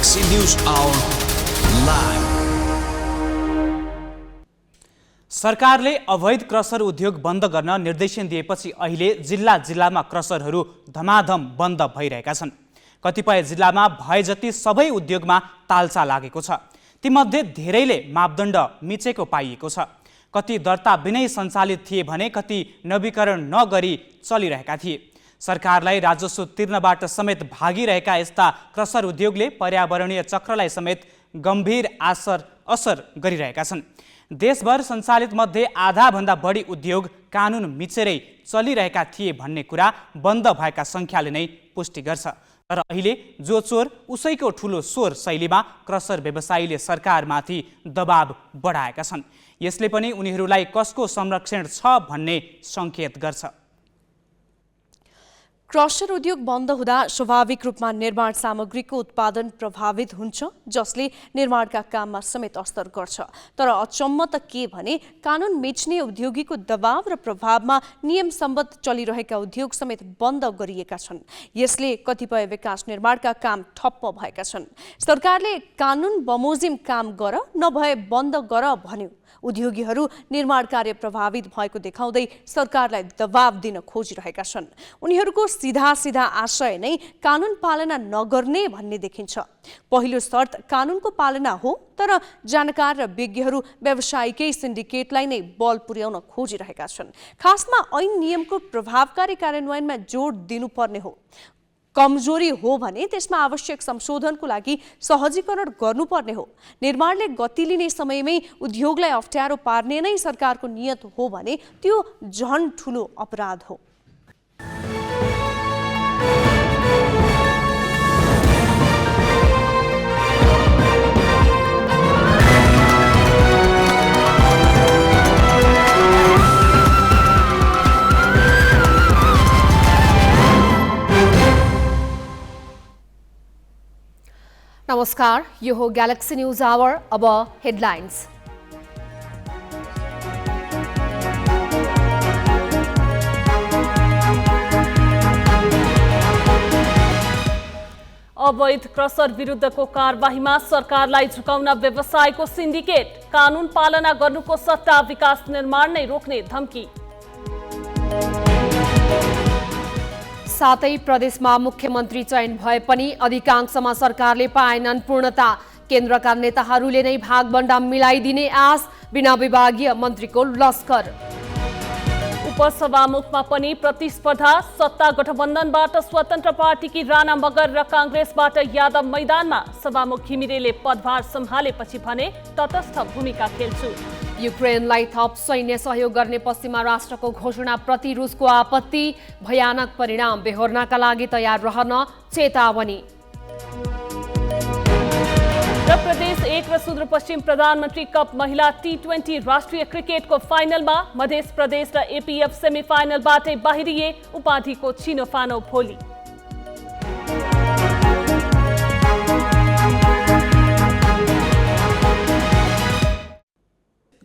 Galaxy News Hour Live। सरकारले अवैध crusher उद्योग बन्द गर्न निर्देशन दिएपछि अहिले जिल्ला जिल्लामा क्रसरहरू धमाधम बन्द भइरहेका छन्। कतिपय जिल्लामा भए जति सबै उद्योगमा तालचा लागेको छ। तीमध्ये धेरैले मापदण्ड मिचेको पाइएको छ। कति दर्ता बिनै सञ्चालित थिए भने कति नवीकरण नगरी चलिरहेका थिए। सरकारलाई राजस्व तिर्नबाट समेत भागिरहेका यस्ता क्रसर उद्योगले पर्यावरणीय चक्रलाई समेत गम्भीर असर गरिरहेका छन्। देशभर सञ्चालित मध्ये आधाभन्दा बढी उद्योग कानुन मिचेरै चलिरहेका थिए भन्ने कुरा बन्द भएका सङ्ख्याले नै पुष्टि गर्छ। तर अहिले जो चोर उसैको ठुलो स्वर शैलीमा क्रसर व्यवसायीले सरकारमाथि दबाब बढाएका छन्। यसले पनि उनीहरूलाई कसको संरक्षण छ भन्ने सङ्केत गर्छ। क्रसर उद्योग बन्द हुँदा स्वाभाविक रूपमा निर्माण सामग्रीको उत्पादन प्रभावित हुन्छ, जसले निर्माणका काममा समेत असर गर्छ। तर अचम्म त के भने कानुन मिच्ने उद्योगीको दबाव र प्रभावमा नियम सम्बद्ध चलिरहेका उद्योग समेत बन्द गरिएका छन्। यसले कतिपय विकास निर्माणका काम ठप्प भएका छन्। सरकारले कानुन बमोजिम काम गर नभए बन्द गर भन्यो। उद्योगीहरू निर्माण कार्य प्रभावित भएको देखाउँदै सरकारलाई दबाब दिन खोजिरहेका छन्। उनीहरूको सीधा आशय नै कानुन पालना नगर्ने भन्ने देखिन्छ। पहिलो शर्त कानुनको पालना हो, तर जानकार र विज्ञहरू व्यवसायिकै सिन्डिकेटलाई नै बल पुर्याउन खोजिरहेका छन्। खासमा ऐन नियमको प्रभावकारी कार्यान्वयनमा जोड दिनुपर्ने हो। कमजोरी हो भने त्यसमा आवश्यक संशोधनको लागि सहजीकरण गर्नुपर्ने हो। निर्माणले गति लिने समयमै उद्योगलाई अप्ठ्यारो पार्ने नै सरकारको नियत हो भने त्यो झन् ठुलो अपराध हो। नमस्कार, यो हो ग्यालेक्सी न्यूज आवर। अब हेडलाइन्स। अवैध क्रसर विरुद्धको कारबाहीमा सरकारलाई झुकाउन व्यवसायको सिन्डिकेट। कानुन पालना गर्नुको सट्टा विकास निर्माण नै रोक्ने धम्की। सातै प्रदेशमा मुख्यमन्त्री चयन भए पनि अधिकांशमा सरकारले पाएनन् पूर्णता। केन्द्रका नेताहरूले नै भागबण्डा मिलाइदिने आश। बिना विभागीय मन्त्रीको लस्कर। उपसभामुखमा पनि प्रतिस्पर्धा। सत्ता गठबन्धनबाट स्वतन्त्र पार्टीकी राणा मगर र काङ्ग्रेसबाट यादव मैदानमा। सभामुख घिमिरेले पदभार सम्हालेपछि भने तटस्थ भूमिका खेल्छु। युक्रेनलाई थप सैन्य सहयोग गर्ने पश्चिमा राष्ट्रको घोषणाप्रति रुसको आपत्ति। भयानक परिणाम बेहोर्नका लागि तयार रहन चेतावनी। र प्रदेश 1 र सुदूरपश्चिम प्रधानमन्त्री कप महिला T20 राष्ट्रिय क्रिकेटको फाइनलमा मध्य प्रदेश र एपीएफ सेमिफाइनलबाटै बाहिरिए। उपाधिको छिनोफानो भोलि।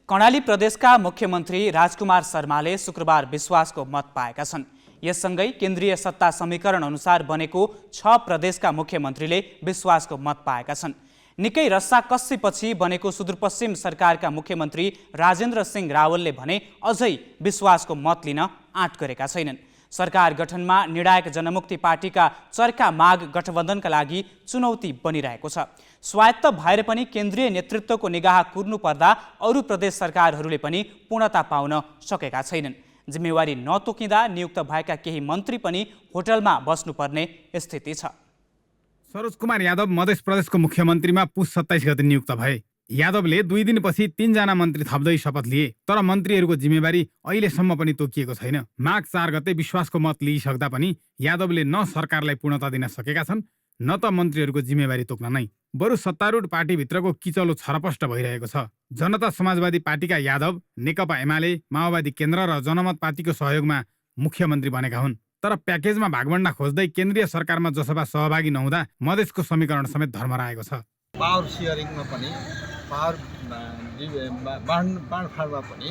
कर्णाली प्रदेशका मुख्यमन्त्री राजकुमार शर्माले शुक्रबार विश्वासको मत पाएका छन्। यससँगै केन्द्रीय सत्ता समीकरण अनुसार बनेको 6 प्रदेशका मुख्यमन्त्रीले विश्वासको मत पाएका छन्। निकै रस्साकस्सीपछि बनेको सुदूरपश्चिम सरकारका मुख्यमन्त्री राजेन्द्र सिंह रावलले भने अझै विश्वासको मत लिन आँट गरेका छैनन्। सरकार गठनमा निर्णायक जनमुक्ति पार्टीका चर्का माग गठबन्धनका लागि चुनौती बनिरहेको छ। स्वायत्त भएर पनि केन्द्रीय नेतृत्वको निगाह कुर्नु पर्दा अरू प्रदेश सरकारहरूले पनि पूर्णता पाउन सकेका छैनन्। जिम्मेवारी नतोकिँदा नियुक्त भएका केही मन्त्री पनि होटलमा बस्नुपर्ने स्थिति छ। सरोज कुमार यादव मध्य प्रदेशको मुख्यमन्त्रीमा पुस 27 गते नियुक्त भए। यादवले 2 दिनपछि 3 जना मन्त्री थप्दै शपथ लिए। तर मन्त्रीहरूको जिम्मेवारी अहिलेसम्म पनि तोकिएको छैन। माघ 4 गते विश्वासको मत लिइसक्दा पनि यादवले न सरकारलाई पूर्णता दिन सकेका छन्, न त मन्त्रीहरूको जिम्मेवारी तोक्न नै। बरु सत्तारूढ पार्टीभित्रको किचलो छरपष्ट भइरहेको छ। जनता समाजवादी पार्टीका यादव नेकपा एमाले, माओवादी केन्द्र र जनमत पार्टीको सहयोगमा मुख्यमन्त्री बनेका हुन्। तर प्याकेजमा भागबण्डा खोज्दै केन्द्रीय सरकारमा जसपा सहभागी नहुँदा मधेसको समीकरण समेत धर्मराएको छ। पावर सेयरिङमा पनि पावर बाँडफाँडमा पनि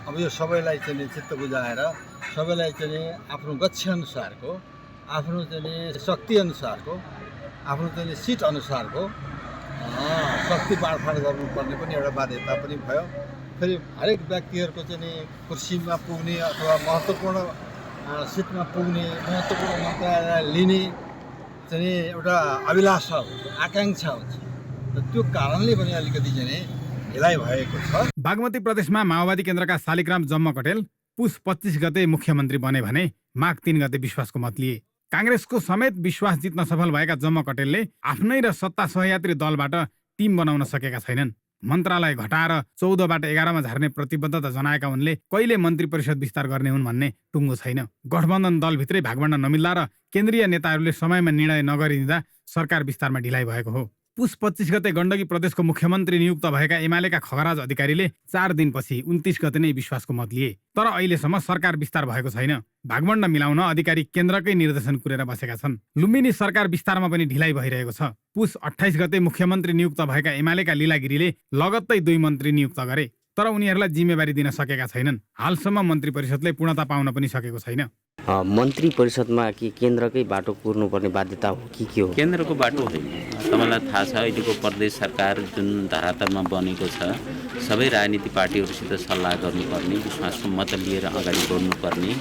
अब यो सबैलाई चाहिँ चित्त बुझाएर सबैलाई चाहिँ आफ्नो गच्छे अनुसारको आफ्नो चाहिँ शक्ति अनुसारको आफ्नो चाहिँ सिट अनुसारको शक्ति बाँडफाँड गर्नुपर्ने पनि एउटा बाध्यता पनि भयो। फेरि हरेक व्यक्तिहरूको चाहिँ नि कुर्सीमा पुग्ने अथवा महत्त्वपूर्ण सिटमा पुग्ने, महत्त्वपूर्ण मन्त्रालय लिने चाहिँ नि एउटा अभिलाषा हुन्छ, आकाङ्क्षा हुन्छ। र त्यो कारणले पनि अलिकति चाहिँ नि ढिलाइ भएको छ। बागमती प्रदेशमा माओवादी केन्द्रका शालिग्राम जम्म कटेल पुस 25 गते मुख्यमन्त्री बने भने माघ 3 गते विश्वासको मत लिए। काङ्ग्रेसको समेत विश्वास जित्न सफल भएका जम्म कटेलले आफ्नै र सत्ता सहयात्री दलबाट टिम बनाउन सकेका छैनन्। मन्त्रालय घटाएर 14बाट 11मा झार्ने प्रतिबद्धता जनाएका उनले कहिले मन्त्री परिषद विस्तार गर्ने हुन् भन्ने टुङ्गो छैन। गठबन्धन दलभित्रै भागबण्ड नमिल्दा र केन्द्रीय नेताहरूले समयमा निर्णय नगरिदिँदा सरकार विस्तारमा ढिलाइ भएको हो। पुस 25 गते गण्डकी प्रदेशको मुख्यमन्त्री नियुक्त भएका एमालेका खगराज अधिकारीले 4 दिनपछि 29 गते नै विश्वासको मत लिए। तर अहिलेसम्म सरकार विस्तार भएको छैन। भागबण्ड मिलाउन अधिकारी केन्द्रकै निर्देशन कुरेर बसेका छन्। लुम्बिनी सरकार विस्तारमा पनि ढिलाइ भइरहेको छ। पुस 28 गते मुख्यमन्त्री नियुक्त भएका एमालेका लीलागिरीले लगत्तै 2 मन्त्री नियुक्त गरे, तर उनीहरूलाई जिम्मेवारी दिन सकेका छैनन्। हालसम्म मन्त्री परिषदले पूर्णता पाउन पनि सकेको छैन। मन्त्री परिषदमा के केन्द्रकै बाटो कुर्नुपर्ने बाध्यता हो कि के हो? केन्द्रको बाटो होइन। तपाईँलाई थाहा छ अहिलेको प्रदेश सरकार जुन धरातलमा बनेको छ, सबै राजनीतिक पार्टीहरूसित सल्लाह गर्नुपर्ने, विश्वासको मत लिएर अगाडि बढ्नुपर्ने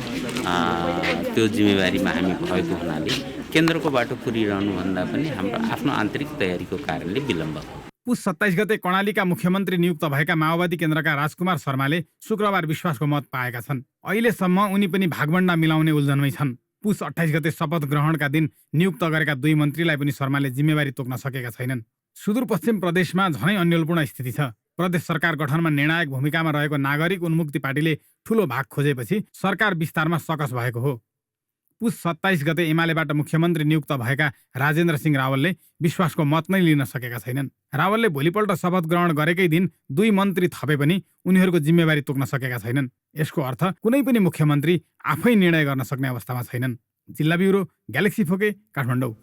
त्यो जिम्मेवारीमा हामी भएको हुनाले केन्द्रको बाटो कुरिरहनुभन्दा पनि हाम्रो आफ्नो आन्तरिक तयारीको कारणले विलम्ब हो। पुस 27 गते कर्णालीका मुख्यमन्त्री नियुक्त भएका माओवादी केन्द्रका राजकुमार शर्माले शुक्रबार विश्वासको मत पाएका छन्। अहिलेसम्म उनी पनि भागबण्डा मिलाउने उल्झनमै छन्। पुस 28 गते शपथ ग्रहणका दिन नियुक्त गरेका 2 मन्त्रीलाई पनि शर्माले जिम्मेवारी तोक्न सकेका छैनन्। सुदूरपश्चिम प्रदेशमा झनै अन्यलपूर्ण स्थिति छ। प्रदेश सरकार गठनमा निर्णायक भूमिकामा रहेको नागरिक उन्मुक्ति पार्टीले ठूलो भाग खोजेपछि सरकार विस्तारमा सकस भएको हो। पुस 27 गते एमालेबाट मुख्यमन्त्री नियुक्त भएका राजेन्द्र सिंह रावलले विश्वासको मत नै लिन सकेका छैनन्। रावलले भोलिपल्ट शपथ ग्रहण गरेकै दिन 2 मन्त्री थपे पनि उनीहरूको जिम्मेवारी तोक्न सकेका छैनन्। यसको अर्थ कुनै पनि मुख्यमन्त्री आफै निर्णय गर्न सक्ने अवस्थामा छैनन्। जिल्ला ब्युरो, ग्यालेक्सी फोके, काठमाडौँ।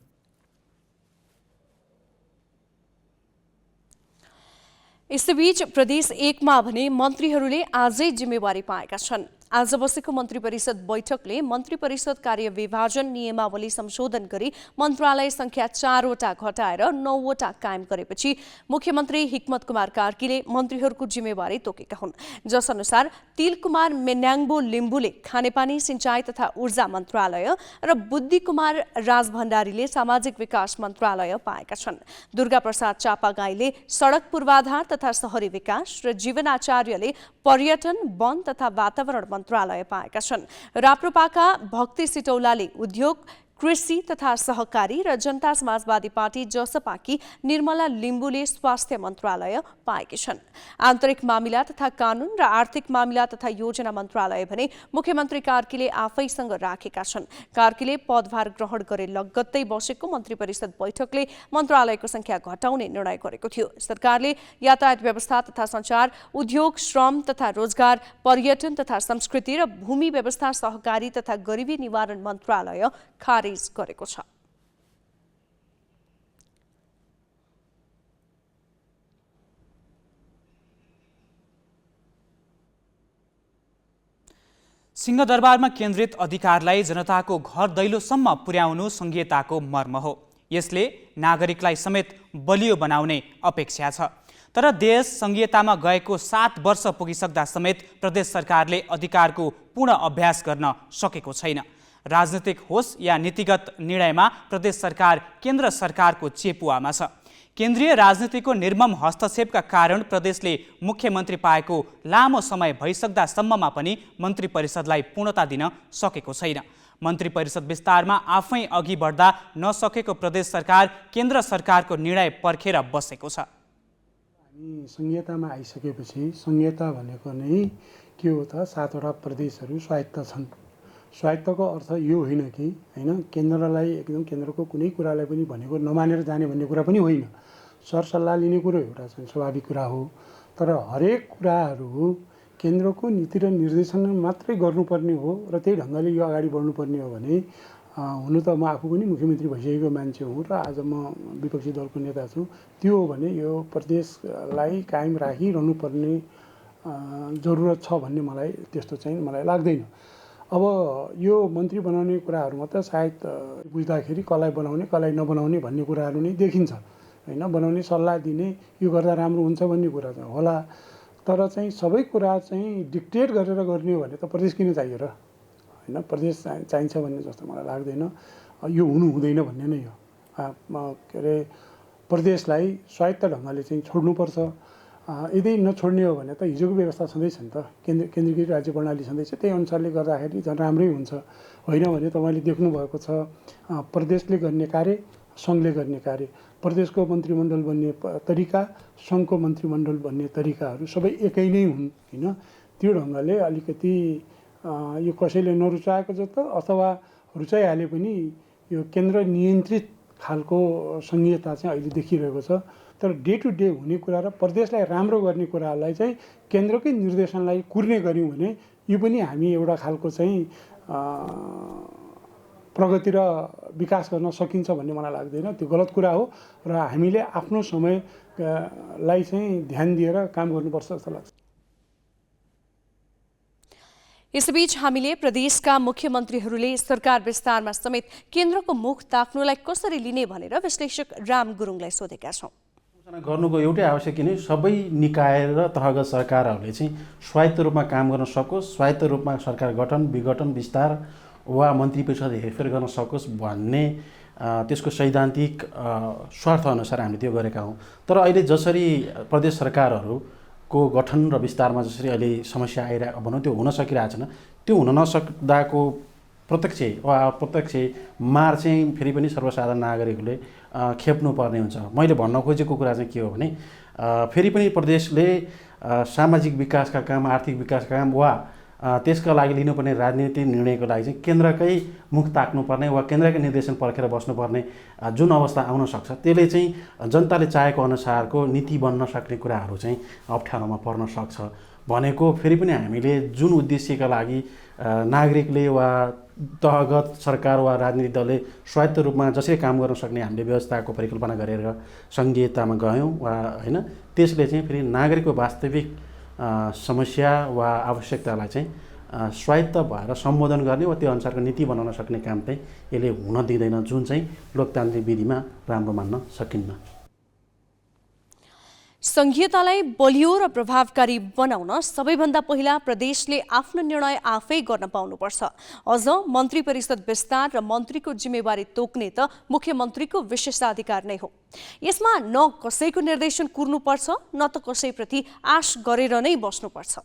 यसैबीच प्रदेश 1 मा भने मन्त्रीहरूले आजै जिम्मेवारी पाएका छन्। आज बसेको मन्त्री परिषद बैठकले मन्त्री परिषद कार्य विभाजन नियमावली संशोधन गरी मन्त्रालय संख्या 4 वटा घटाएर 9 वटा कायम गरेपछि मुख्यमन्त्री हिक्मत कुमार कार्कीले मन्त्रीहरूको जिम्मेवारी तोकेका हुन्। जस अनुसार तिलकुमार मेन्याङ्बो लिम्बुले खानेपानी, सिंचाई तथा ऊर्जा मन्त्रालय र बुद्धि कुमार राजभण्डारीले सामाजिक विकास मन्त्रालय पाएका छन्। दुर्गा प्रसाद चापागाईले सडक पूर्वाधार तथा शहरी विकास र जीवनाचार्यले पर्यटन, वन तथा वातावरण मन्त्रालय पाएका छन्। राप्रपाका भक्ति सिटौलाले उद्योग, कृषि तथा सहकारी र जनता समाजवादी पार्टी जसपाकी निर्मला लिम्बुले स्वास्थ्य मन्त्रालय पाएकी छन्। आन्तरिक मामिला तथा कानून र आर्थिक मामिला तथा योजना मन्त्रालय भने मुख्यमन्त्री कार्कीले आफैसँग राखेका छन्। कार्कीले पदभार ग्रहण गरे लगत्तै बसेको मन्त्री परिषद बैठकले मन्त्रालयको संख्या घटाउने निर्णय गरेको थियो। सरकारले यातायात व्यवस्था तथा सञ्चार, उद्योग, श्रम तथा रोजगार, पर्यटन तथा संस्कृति र भूमि व्यवस्था, सहकारी तथा गरिबी निवारण मन्त्रालय खारेज गरेको छ। सिंहदरबारमा केन्द्रित अधिकारलाई जनताको घर दैलोसम्म पुर्याउनु संघीयताको मर्म हो। यसले नागरिकलाई समेत बलियो बनाउने अपेक्षा छ। तर देश संघीयतामा गएको 7 वर्ष पुगिसक्दा समेत प्रदेश सरकारले अधिकारको पूर्ण अभ्यास गर्न सकेको छैन। राजनीतिक होस् या नीतिगत निर्णयमा प्रदेश सरकार केन्द्र सरकारको चेपुवामा छ। केन्द्रीय राजनीतिको निर्मम हस्तक्षेपका कारण प्रदेशले मुख्यमन्त्री पाएको लामो समय भइसक्दासम्ममा पनि मन्त्री परिषदलाई पूर्णता दिन सकेको छैन। मन्त्री परिषद विस्तारमा आफै अघि बढ्दा नसकेको प्रदेश सरकार केन्द्र सरकारको निर्णय पर्खेर बसेको छ। हामी संघीयतामा आइसकेपछि संघीयता भनेको नै के हो त 7 वटा प्रदेशहरू स्वायत्त छन्। स्वायत्तको अर्थ यो होइन कि केन्द्रलाई एकदम केन्द्रको कुनै कुरालाई पनि भनेको नमानेर जाने भन्ने कुरा पनि होइन। सरसल्लाह लिने कुरो एउटा चाहिँ स्वाभाविक कुरा हो। तर हरेक कुराहरू केन्द्रको नीति र निर्देशन मात्रै गर्नुपर्ने हो र त्यही ढङ्गले यो अगाडि बढ्नुपर्ने हो भने हुनु त म आफू पनि मुख्यमन्त्री भइसकेको मान्छे हुँ र आज म विपक्षी दलको नेता छु। त्यो हो भने यो प्रदेशलाई कायम राखिरहनु पर्ने जरुरत छ भन्ने मलाई त्यस्तो चाहिँ मलाई लाग्दैन। अब यो मन्त्री बनाउने कुराहरूमा त सायद बुझ्दाखेरि कसलाई बनाउने कसलाई नबनाउने भन्ने कुराहरू नै देखिन्छ होइन। बनाउने सल्लाह दिने यो गर्दा राम्रो हुन्छ भन्ने कुरा चाहिँ होला, तर चाहिँ सबै कुरा चाहिँ डिक्टेट गरेर गर्ने हो भने त प्रदेश किन चाहियो र होइन। प्रदेश चाहिन्छ भन्ने जस्तो मलाई लाग्दैन, यो हुनु हुँदैन भन्ने नै हो। के अरे प्रदेशलाई स्वायत्त ढङ्गले चाहिँ छोड्नुपर्छ। यदि नछोड्ने हो भने त हिजोको व्यवस्था छँदैछ नि त, केन्द्रीकृत राज्य प्रणाली छँदैछ, त्यही अनुसारले गर्दाखेरि झन् राम्रै हुन्छ। होइन भने तपाईँले देख्नुभएको छ प्रदेशले गर्ने कार्य सङ्घले गर्ने कार्य, प्रदेशको मन्त्रीमण्डल बन्ने तरिका सङ्घको मन्त्रीमण्डल बन्ने तरिकाहरू सबै एकै नै हुन् होइन। त्यो ढङ्गले अलिकति यो कसैले नरुचाएको जस्तो अथवा रुचाइहाले पनि यो केन्द्र नियन्त्रित खालको संहिता चाहिँ अहिले देखिरहेको छ। तर डे टु डे हुने कुरा र प्रदेशलाई राम्रो गर्ने कुराहरूलाई चाहिँ केन्द्रकै निर्देशनलाई कुर्ने गऱ्यौँ भने यो पनि हामी एउटा खालको चाहिँ प्रगति र विकास गर्न सकिन्छ भन्ने मलाई लाग्दैन। त्यो गलत कुरा हो र हामीले आफ्नो समयलाई चाहिँ ध्यान दिएर काम गर्नुपर्छ जस्तो लाग्छ। यसैबीच हामीले प्रदेशका मुख्यमन्त्रीहरूले सरकार विस्तारमा समेत केन्द्रको मुख ताक्नुलाई कसरी लिने भनेर विश्लेषक राम गुरुङलाई सोधेका छौँ। गर्नुको एउटै आवश्यक किन सबै निकाय र तहगत सरकारहरूले चाहिँ स्वायत्त रूपमा काम गर्न सकोस्, स्वायत्त रूपमा सरकार गठन विघटन विस्तार वा मन्त्री परिषद हेरफेर गर्न सकोस् भन्ने त्यसको सैद्धान्तिक स्वार्थअनुसार हामीले त्यो गरेका हौँ। तर अहिले जसरी प्रदेश सरकारहरूको गठन र विस्तारमा जसरी अहिले समस्या आइरहेको भनौँ त्यो हुन सकिरहेको छैन, त्यो हुन नसक्दाको प्रत्यक्ष वा अप्रत्यक्ष मार चाहिँ फेरि पनि सर्वसाधारण नागरिकले खेप्नुपर्ने हुन्छ। मैले भन्न खोजेको कुरा चाहिँ के हो भने फेरि पनि प्रदेशले सामाजिक विकासका काम आर्थिक विकासका काम वा त्यसका लागि लिनुपर्ने राजनीतिक निर्णयको लागि चाहिँ केन्द्रकै मुख ताक्नुपर्ने वा केन्द्रकै निर्देशन पर्खेर बस्नुपर्ने जुन अवस्था आउन सक्छ त्यसले चाहिँ जनताले चाहेको अनुसारको नीति बन्न सक्ने कुराहरू चाहिँ अप्ठ्यारोमा पर्न सक्छ भनेको फेरि पनि हामीले जुन उद्देश्यका लागि नागरिकले वा तहगत सरकार वा राजनीतिक दलले स्वायत्त रूपमा जसरी काम गर्न सक्ने हामीले व्यवस्थाको परिकल्पना गरेर सङ्घीयतामा गयौँ वा होइन, त्यसले चाहिँ फेरि नागरिकको वास्तविक समस्या वा आवश्यकतालाई चाहिँ स्वायत्त भएर सम्बोधन गर्ने वा त्यो अनुसारको नीति बनाउन सक्ने काम चाहिँ यसले हुन दिँदैन, जुन चाहिँ लोकतान्त्रिक विधिमा राम्रो मान्न सकिन्न। संघीयतालाई बलियो र प्रभावकारी बनाउन सबैभन्दा पहिला प्रदेशले आफ्नो निर्णय आफै गर्न पाउनुपर्छ। अझ मन्त्री परिषद विस्तार र मन्त्रीको जिम्मेवारी तोक्ने त मुख्यमन्त्रीको विशेषाधिकार नै हो। यसमा न कसैको निर्देशन कुर्नुपर्छ न त कसैप्रति आश गरेर नै बस्नुपर्छ।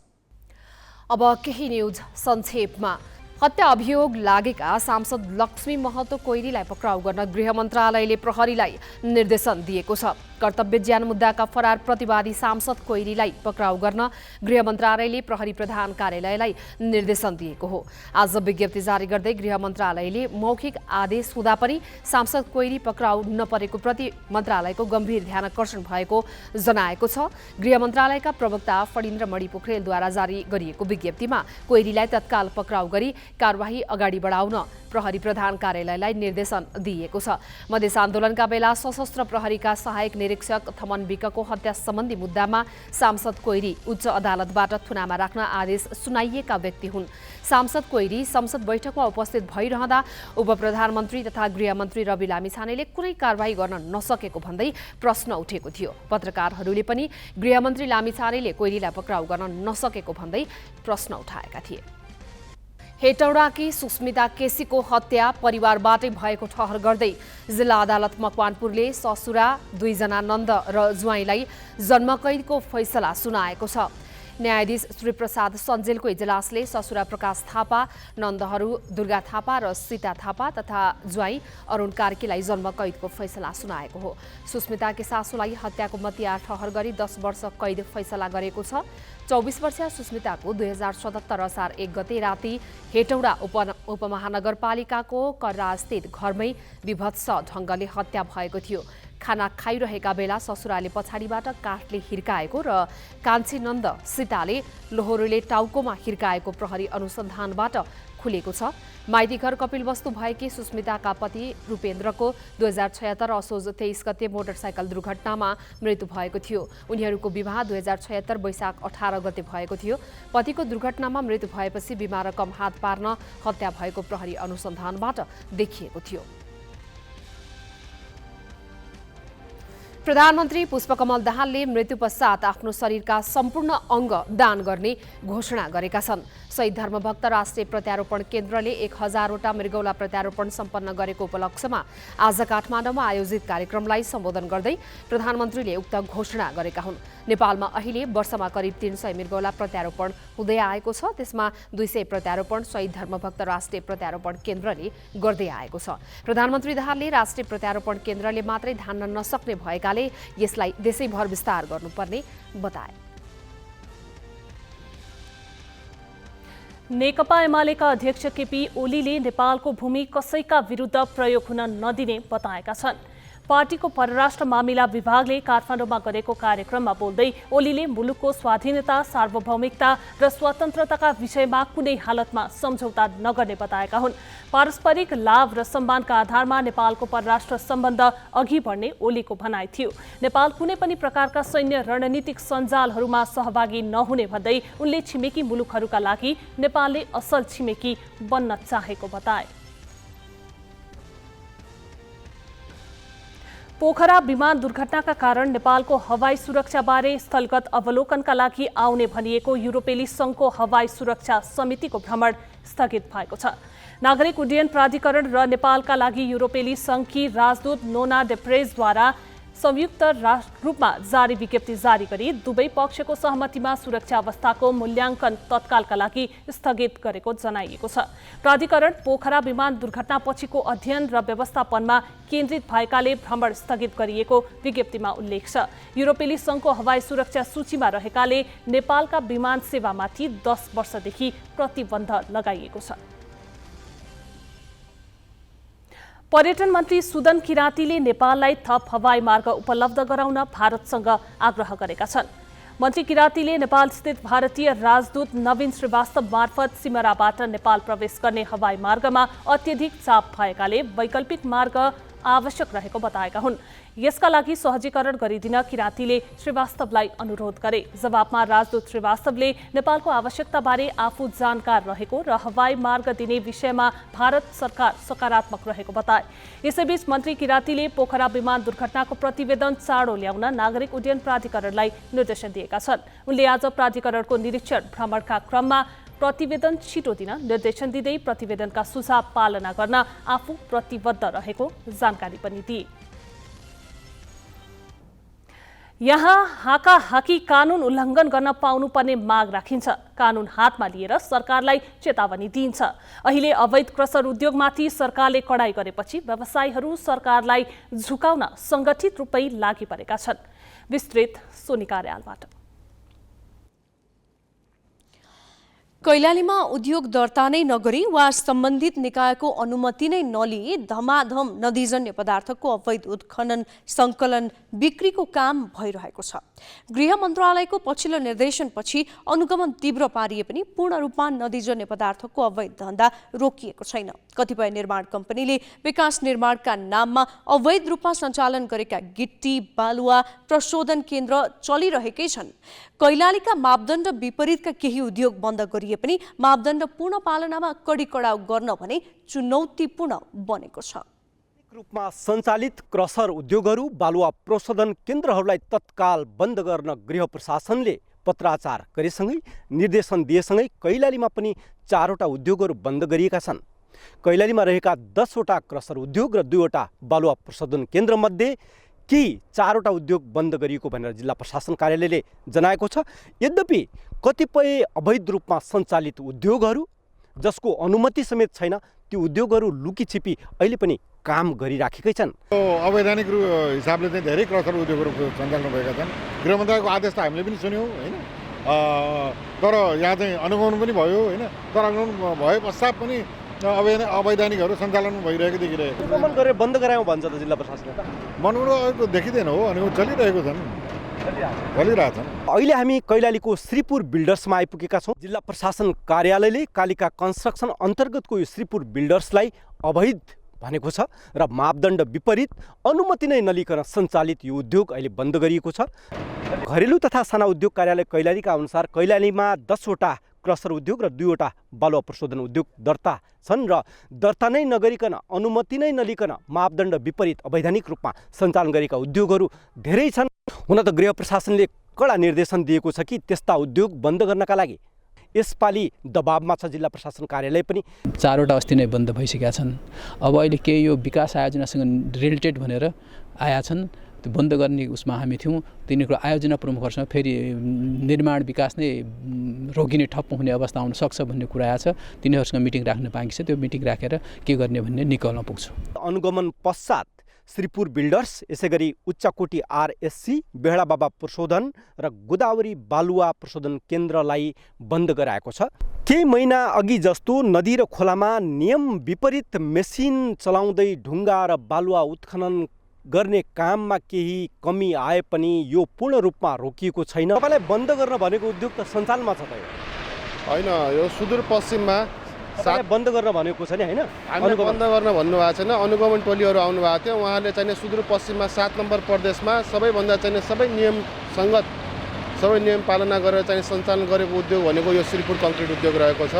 अब केही न्युज संक्षेपमा। हत्या अभियोग लागेका सांसद लक्ष्मी महतो कोइरीलाई पक्राउ गर्न गृह मन्त्रालयले प्रहरीलाई निर्देशन दिएको छ। कर्तव्य ज्यान मुद्दाका फरार प्रतिवादी सांसद कोइरीलाई पक्राउ गर्न गृह मन्त्रालयले प्रहरी प्रधान कार्यालयलाई निर्देशन दिएको हो। आज विज्ञप्ति जारी गर्दै गृह मन्त्रालयले मौखिक आदेश हुँदा पनि सांसद कोइरी पक्राउ नपरेको प्रति मन्त्रालयको गम्भीर ध्यानाकर्षण भएको जनाएको छ। गृह मन्त्रालयका प्रवक्ता फणीन्द्र मणि पोखरेलद्वारा जारी गरिएको विज्ञप्तिमा कोइरीलाई तत्काल पक्राउ गरी कारबाही अगाडि बढाउन प्रहरी प्रधान कार्यालयलाई निर्देशन दिएको छ। मधेस आन्दोलनका बेला सशस्त्र प्रहरीका सहायक निरीक्षक थमन विकको हत्या सम्बन्धी मुद्दामा सांसद कोइरी उच्च अदालतबाट थुनामा राख्न आदेश सुनाइएका व्यक्ति हुन्। सांसद कोइरी संसद बैठकमा उपस्थित भइरहँदा उपप्रधानमन्त्री तथा गृहमन्त्री रवि लामिछानेले कुनै कारबाही गर्न नसकेको भन्दै प्रश्न उठेको थियो। पत्रकारहरूले पनि गृहमन्त्री लामिछानेले कोइरीलाई पक्राउ गर्न नसकेको भन्दै प्रश्न उठाएका थिए। हेटौडाकी सुस्मिता केसीको हत्या परिवारबाटै भएको ठहर गर्दै जिल्ला अदालत मकवानपुरले ससुरा 2 जना नन्द र ज्वाइँलाई जन्मकैदको फैसला सुनाएको छ। न्यायाधीश श्री प्रसाद सञ्जेलको इजलासले ससुरा प्रकाश थापा, नन्दहरू दुर्गा थापा र सीता थापा तथा ज्वाइँ अरुण कार्कीलाई जन्मकैदको फैसला सुनाएको हो। सुस्मिताकी सासूलाई हत्याको मतियार ठहर गरी 10 वर्ष कैद फैसला गरेको छ। 24 वर्षीय सुस्मिताको 2077 असार 1 गते राति हेटौडा उपमहानगरपालिकाको कर्रास्थित घरमै विभत्स ढङ्गले हत्या भएको थियो। खाना खाइरहेका बेला ससुराले पछाडिबाट काठले हिर्काएको र कान्छीनन्द सीताले लोहोरोले टाउकोमा हिर्काएको प्रहरी अनुसन्धानबाट खुलेको छ। माइतीघर कपिलवस्तु भएकी सुस्मिताका पति रूपेन्द्रको 2076 असोज 23 गते मोटरसाइकल दुर्घटनामा मृत्यु भएको थियो। उनीहरूको विवाह 2076 वैशाख 18 गते भएको थियो। पतिको दुर्घटनामा मृत्यु भएपछि बिमा रकम हात पार्न हत्या भएको प्रहरी अनुसन्धानबाट देखिएको थियो। प्रधानमन्त्री पुष्पकमल दाहालले मृत्यु पश्चात आफ्नो शरीरका सम्पूर्ण अङ्ग दान गर्ने घोषणा गरेका छन्। शहीद धर्मभक्त राष्ट्रिय प्रत्यारोपण केन्द्रले 1000वटा मृगौला प्रत्यारोपण सम्पन्न गरेको उपलक्ष्यमा आज काठमाडौँमा आयोजित कार्यक्रमलाई सम्बोधन गर्दै प्रधानमन्त्रीले उक्त घोषणा गरेका हुन्। नेपालमा अहिले वर्षमा करिब 300 मृगौला प्रत्यारोपण हुँदै आएको छ। त्यसमा 200 प्रत्यारोपण शहीद धर्मभक्त राष्ट्रिय प्रत्यारोपण केन्द्रले गर्दै आएको छ। प्रधानमन्त्री दाहालले राष्ट्रिय प्रत्यारोपण केन्द्रले मात्रै धान्न नसक्ने भएकाले यसलाई देशैभर विस्तार गर्नुपर्ने बताए। नेकपा एमालेका अध्यक्ष केपी ओलीले नेपालको भूमि कसैका विरुद्ध प्रयोग हुन नदिने बताएका छन्। पार्टीको परराष्ट्र मामिला विभागले काठमाडौँमा गरेको कार्यक्रममा बोल्दै ओलीले मुलुकको स्वाधीनता, सार्वभौमिकता र स्वतन्त्रताका विषयमा कुनै हालतमा सम्झौता नगर्ने बताएका हुन्। पारस्परिक लाभ र सम्मानका आधारमा नेपालको परराष्ट्र सम्बन्ध अघि बढ्ने ओलीको भनाइ थियो। नेपाल कुनै पनि प्रकारका सैन्य रणनीतिक सञ्जालहरूमा सहभागी नहुने भन्दै उनले छिमेकी मुलुकहरूका लागि नेपालले असल छिमेकी बन्न चाहेको बताए। पोखरा विमान दुर्घटनाका कारण नेपालको हवाई सुरक्षाबारे स्थलगत अवलोकनका लागि आउने भनिएको युरोपेली सङ्घको हवाई सुरक्षा समितिको भ्रमण स्थगित भएको छ। नागरिक उड्डयन प्राधिकरण र नेपालका लागि युरोपेली सङ्घकी राजदूत नोना डेप्रेजद्वारा संयुक्त रूपमा जारी विज्ञप्ति जारी गरी दुवै पक्षको सहमतिमा सुरक्षा अवस्थाको मूल्याङ्कन तत्कालका लागि स्थगित गरेको जनाइएको छ। प्राधिकरण पोखरा विमान दुर्घटनापछिको अध्ययन र व्यवस्थापनमा केन्द्रित भएकाले भ्रमण स्थगित गरिएको विज्ञप्तिमा उल्लेख छ। युरोपेली सङ्घको हवाई सुरक्षा सूचीमा रहेकाले नेपालका विमान सेवामाथि 10 वर्षदेखि प्रतिबन्ध लगाइएको छ। पर्यटन मन्त्री सुदन किराँतीले नेपाललाई थप हवाई मार्ग उपलब्ध गराउन भारतसँग आग्रह गरेका छन्। मन्त्री किराँतीले नेपालस्थित भारतीय राजदूत नवीन श्रीवास्तव मार्फत सिमराबाट नेपाल प्रवेश गर्ने हवाई मार्गमा अत्यधिक चाप भएकाले वैकल्पिक मार्ग आवश्यक रहेको बताएका हुन्। यसका लागि सहजीकरण गरिदिन किराँतीले श्रीवास्तवलाई अनुरोध गरे। जवाबमा राजदूत श्रीवास्तवले नेपालको आवश्यकताबारे आफू जानकार रहेको र हवाई मार्ग दिने विषयमा भारत सरकार सकारात्मक रहेको बताए। यसैबीच मन्त्री किराँतीले पोखरा विमान दुर्घटनाको प्रतिवेदन चाँडो ल्याउन नागरिक उड्डयन प्राधिकरणलाई निर्देशन दिएका छन्। उनले आज प्राधिकरणको निरीक्षण भ्रमणका क्रममा प्रतिवेदन छिटो दिन निर्देशन दिँदै प्रतिवेदनका सुझाव पालना गर्न आफू प्रतिबद्ध रहेको जानकारी पनि दिए। यहाँ हाकाहाकी कानुन उल्लङ्घन गर्न पाउनुपर्ने माग राखिन्छ। कानुन हातमा लिएर सरकारलाई चेतावनी दिइन्छ। अहिले अवैध क्रसर उद्योगमाथि सरकारले कडाई गरेपछि व्यवसायीहरू सरकारलाई झुकाउन सङ्गठित रूपै लागि परेका छन्। विस्तृत सोनिका अर्यालबाट। कैलालीमा उद्योग दर्ता नै नगरी वा सम्बन्धित निकायको अनुमति नै नलिई धमाधम नदीजन्य पदार्थको अवैध उत्खनन, सङ्कलन, बिक्रीको काम भइरहेको छ। गृह मन्त्रालयको पछिल्लो निर्देशनपछि अनुगमन तीव्र पारिए पनि पूर्ण रूपमा नदीजन्य पदार्थको अवैध धन्दा रोकिएको छैन। कतिपय निर्माण कम्पनीले विकास निर्माणका नाममा अवैध रूपमा सञ्चालन गरेका गिट्टी, बालुवा प्रशोधन केन्द्र चलिरहेकै छन्। कैलालीका मापदण्ड विपरीतका केही उद्योग बन्द गरिए पनि मापदण्ड पूर्ण पालनामा कडी कडाउ गर्न भने चुनौतीपूर्ण बनेको छ। रूपमा सञ्चालित क्रसर उद्योगहरू, बालुवा प्रशोधन केन्द्रहरूलाई तत्काल बन्द गर्न गृह प्रशासनले पत्राचार गरेसँगै निर्देशन दिएसँगै कैलालीमा पनि 4वटा उद्योगहरू बन्द गरिएका छन्। कैलालीमा रहेका 10वटा क्रसर उद्योग र 2वटा बालुवा प्रशोधन केन्द्रमध्ये केही 4वटा उद्योग बन्द गरिएको भनेर जिल्ला प्रशासन कार्यालयले जनाएको छ। यद्यपि कतिपय अवैध रूपमा सञ्चालित उद्योगहरू जसको अनुमति समेत छैन, ती उद्योगहरू लुकीछिपी अहिले पनि काम गरिराखेकै छन्। अवैधानिक हिसाबले चाहिँ धेरै क्रसर उद्योगहरू सञ्चालन भएका छन्। गृह मन्त्रालयको आदेश त हामीले पनि सुन्यौँ होइन, तर यहाँ चाहिँ अनुगमन पनि भयो होइन। तर अनुगमन भए पश्चात पनि अवैधानिकहरू सञ्चालन भइरहेको देखिरहेको अनुगमन गरेर बन्द गरायौँ भन्छ त जिल्ला प्रशासनले त। मनोरञ्जनको देखिँदैन हो अनि चलिरहेको छन् चलिरहेछन्। अहिले हामी कैलालीको श्रीपुर बिल्डर्समा आइपुगेका छौँ। जिल्ला प्रशासन कार्यालयले कालिका कन्स्ट्रक्सन अन्तर्गतको यो श्रीपुर बिल्डर्सलाई अवैध भनेको छ र मापदण्ड विपरीत अनुमति नै नलिकन सञ्चालित यो उद्योग अहिले बन्द गरिएको छ। घरेलु तथा साना उद्योग कार्यालय कैलालीका अनुसार कैलालीमा 10वटा क्रसर उद्योग र 2वटा बालुवा प्रशोधन उद्योग दर्ता छन् र दर्ता नै नगरिकन अनुमति नै नलिकन मापदण्ड विपरीत अवैधानिक रूपमा सञ्चालन गरेका उद्योगहरू धेरै छन्। हुन त गृह प्रशासनले कडा निर्देशन दिएको छ कि त्यस्ता उद्योग बन्द गर्नका लागि। यसपालि दबावमा छ जिल्ला प्रशासन कार्यालय पनि। 4वटा अस्ति नै बन्द भइसकेका छन्। अब अहिले केही यो विकास आयोजनासँग रिलेटेड भनेर आया छन्। त्यो बन्द गर्ने उसमा हामी थियौँ। तिनीहरूको आयोजना प्रमुखहरूसँग फेरि निर्माण विकास नै रोकिने ठप्प हुने अवस्था आउन सक्छ भन्ने कुरा आएको छ। तिनीहरूसँग मिटिङ राख्न बाँकी छ। त्यो मिटिङ राखेर के गर्ने भन्ने निकाल्न पुग्छु। अनुगमन पश्चात श्रीपुर बिल्डर्स, यसै गरी उच्चकोटी आरएससी, बेहडा बाबा प्रशोधन र गोदावरी बालुवा प्रशोधन केन्द्रलाई बन्द गराएको छ। केही महिना अघि जस्तो नदी र खोलामा नियम विपरीत मेसिन चलाउँदै ढुङ्गा र बालुवा उत्खनन गर्ने काममा केही कमी आए पनि यो पूर्ण रूपमा रोकिएको छैन। तपाईँलाई बन्द गर्न भनेको उद्योग त सञ्चालनमा छ त होइन, यो सुदूरपश्चिममा बन्द गर्न भनेको छ नि होइन? हामीले बन्द गर्न भन्नुभएको छैन। अनुगमन टोलीहरू आउनुभएको थियो। उहाँले चाहिँ सुदूरपश्चिममा 7 नम्बर प्रदेशमा सबैभन्दा चाहिँ सबै नियम सङ्गत सबै नियम पालना गरेर चाहिँ सञ्चालन गरेको उद्योग भनेको यो श्रीपुर कङ्क्रिट उद्योग रहेको छ।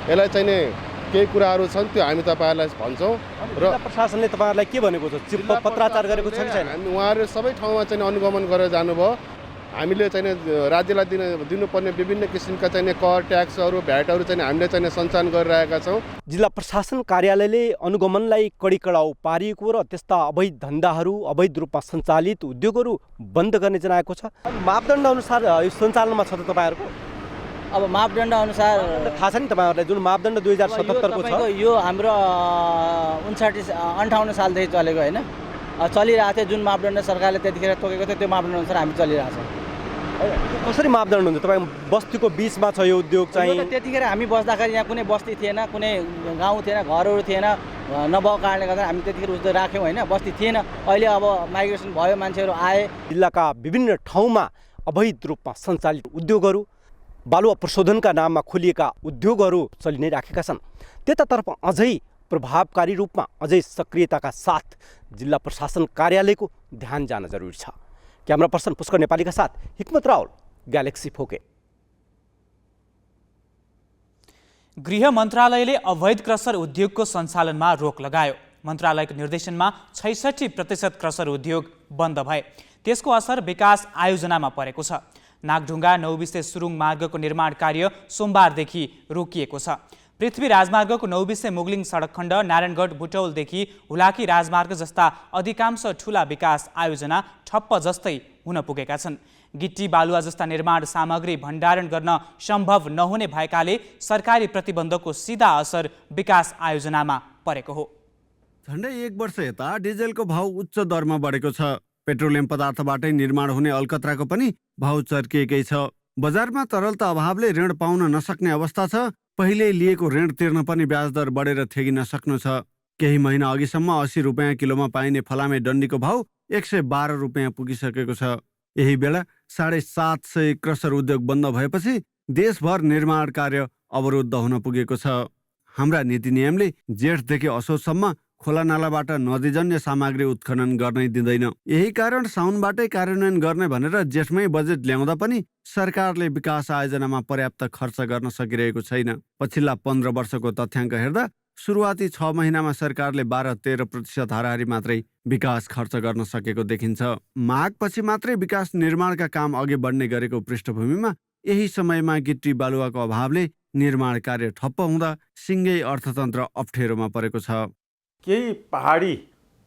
यसलाई चाहिँ केही कुराहरू छन् त्यो हामी तपाईँहरूलाई भन्छौँ र प्रशासनले तपाईँहरूलाई के भनेको छ? पत्राचार गरेको छ कि छैन? उहाँहरू सबै ठाउँमा चाहिँ अनुगमन गरेर जानुभयो। हामीले चाहिँ राज्यलाई दिनुपर्ने विभिन्न किसिमका चाहिँ कर ट्याक्सहरू भ्याटहरू चाहिँ हामीले चाहिँ सञ्चालन गरिरहेका छौँ। जिल्ला प्रशासन कार्यालयले अनुगमनलाई कडी कडाउ पारिएको र त्यस्ता अवैध धन्दाहरू अवैध रूपमा सञ्चालित उद्योगहरू बन्द गर्ने जनाएको छ। मापदण्ड अनुसार यो सञ्चालनमा छ त तपाईँहरूको? अब मापदण्ड अनुसार थाहा छ नि तपाईँहरूलाई जुन मापदण्ड 2077 को छ यो हाम्रो 58 सालदेखि चलेको होइन, चलिरहेको थियो। जुन मापदण्ड सरकारले त्यतिखेर तोकेको थियो त्यो मापदण्ड अनुसार हामी चलिरहेको छौँ। कसरी मापदण्ड हुन्छ? तपाईँ बस्तीको बिचमा छ यो उद्योग चाहिँ? त्यतिखेर हामी बस्दाखेरि यहाँ कुनै बस्ती थिएन, कुनै गाउँ थिएन, घरहरू थिएन, नभएको कारणले गर्दा हामी त्यतिखेर उद्योग राख्यौँ होइन, बस्ती थिएन। अहिले अब माइग्रेसन भयो, मान्छेहरू आए। जिल्लाका विभिन्न ठाउँमा अवैध रूपमा सञ्चालित उद्योगहरू, बालुवा प्रशोधनका नाममा खोलिएका उद्योगहरू चलि नै राखेका छन्। त्यतातर्फ अझै प्रभावकारी रूपमा अझै सक्रियताका साथ जिल्ला प्रशासन कार्यालयको ध्यान जान जरुरी छ। क्यामेरा पर्सन पुष्कर नेपालीका साथ हिक्मत रावल, ग्यालेक्सी फोके। गृह मन्त्रालयले अवैध क्रसर उद्योगको सञ्चालनमा रोक लगायो। मन्त्रालयको निर्देशनमा 66% क्रसर उद्योग बन्द भए। त्यसको असर विकास आयोजनामा परेको छ। नागढुङ्गा नौबिसे सुरुङ मार्गको निर्माण कार्य सोमबारदेखि रोकिएको छ। पृथ्वी राजमार्गको नौबिसे मुगलिङ सडक खण्ड, नारायणगढ बुटौलदेखि हुलाकी राजमार्ग जस्ता अधिकांश ठूला विकास आयोजना ठप्प जस्तै हुन पुगेका छन्। गिट्टी बालुवा जस्ता निर्माण सामग्री भण्डारण गर्न सम्भव नहुने भएकाले सरकारी प्रतिबन्धको सिधा असर विकास आयोजनामा परेको हो। झन्डै 1 वर्ष यता डिजेलको भाउ उच्च दरमा बढेको छ। पेट्रोलियम पदार्थबाटै निर्माण हुने अलकत्राको पनि भाउ चर्किएकै छ। बजारमा तरलता अभावले ऋण पाउन नसक्ने अवस्था छ। पहिले लिएको ऋण तिर्न पनि ब्याज दर बढेर थेगिन सक्नु छ। केही महिना अघिसम्म 80 रुपियाँ किलोमा पाइने फलामे डन्डीको भाउ 112 रुपियाँ पुगिसकेको छ। यही बेला 750 क्रसर उद्योग बन्द भएपछि देशभर निर्माण कार्य अवरुद्ध हुन पुगेको छ। हाम्रा नीति नियमले जेठदेखि असोजसम्म खोला नालाबाट नदीजन्य सामग्री उत्खनन गर्नै दिँदैन। यही कारण साउनबाटै कार्यान्वयन गर्ने भनेर जेठमै बजेट ल्याउँदा पनि सरकारले विकास आयोजनामा पर्याप्त खर्च गर्न सकिरहेको छैन। पछिल्ला 15 वर्षको तथ्याङ्क हेर्दा सुरुवाती 6 महिनामा सरकारले 12-13% हाराहारी मात्रै विकास खर्च गर्न सकेको देखिन्छ। माघपछि मात्रै विकास निर्माणका काम अघि बढ्ने गरेको पृष्ठभूमिमा यही समयमा गिट्टी बालुवाको अभावले निर्माण कार्य ठप्प हुँदा सिङ्गै अर्थतन्त्र अप्ठ्यारोमा परेको छ। केही पहाडी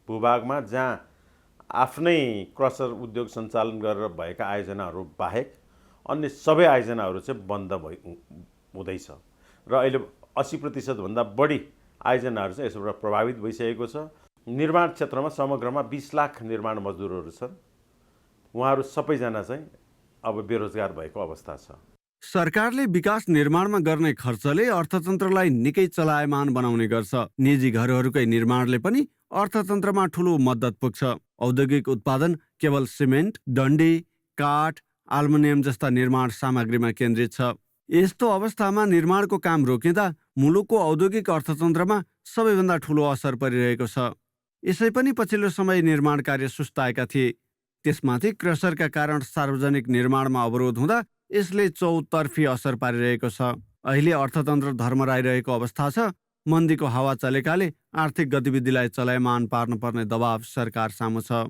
भूभागमा जहाँ आफ्नै क्रसर उद्योग सञ्चालन गरेर भएका आयोजनाहरू बाहेक अन्य सबै आयोजनाहरू चाहिँ बन्द हुँदैछ र अहिले 80% भन्दा बढी आयोजनाहरू चाहिँ यसबाट प्रभावित भइसकेको छ। निर्माण क्षेत्रमा समग्रमा 20 लाख निर्माण मजदुरहरू छन्। उहाँहरू सबैजना चाहिँ अब बेरोजगार भएको अवस्था छ। सरकारले विकास निर्माणमा गर्ने खर्चले अर्थतन्त्रलाई निकै चलायमान बनाउने गर्छ। निजी घरहरूकै निर्माणले पनि अर्थतन्त्रमा ठूलो मद्दत पुग्छ। औद्योगिक उत्पादन केवल सिमेन्ट, डन्डी, काठ, एल्युमिनियम जस्ता निर्माण सामग्रीमा केन्द्रित छ। यस्तो अवस्थामा निर्माणको काम रोकिँदा मुलुकको औद्योगिक अर्थतन्त्रमा सबैभन्दा ठूलो असर परिरहेको छ। यसै पनि पछिल्लो समय निर्माण कार्य सुस्ताएका थिए। त्यसमाथि क्रसरका कारण सार्वजनिक निर्माणमा अवरोध हुँदा यसले चौतर्फी असर पारिरहेको छ। अहिले अर्थतन्त्र धर्मराइरहेको अवस्था छ। मन्दीको हावा चलेकाले आर्थिक गतिविधिलाई चलायमान पार्नुपर्ने दबाव सरकार सामु छ।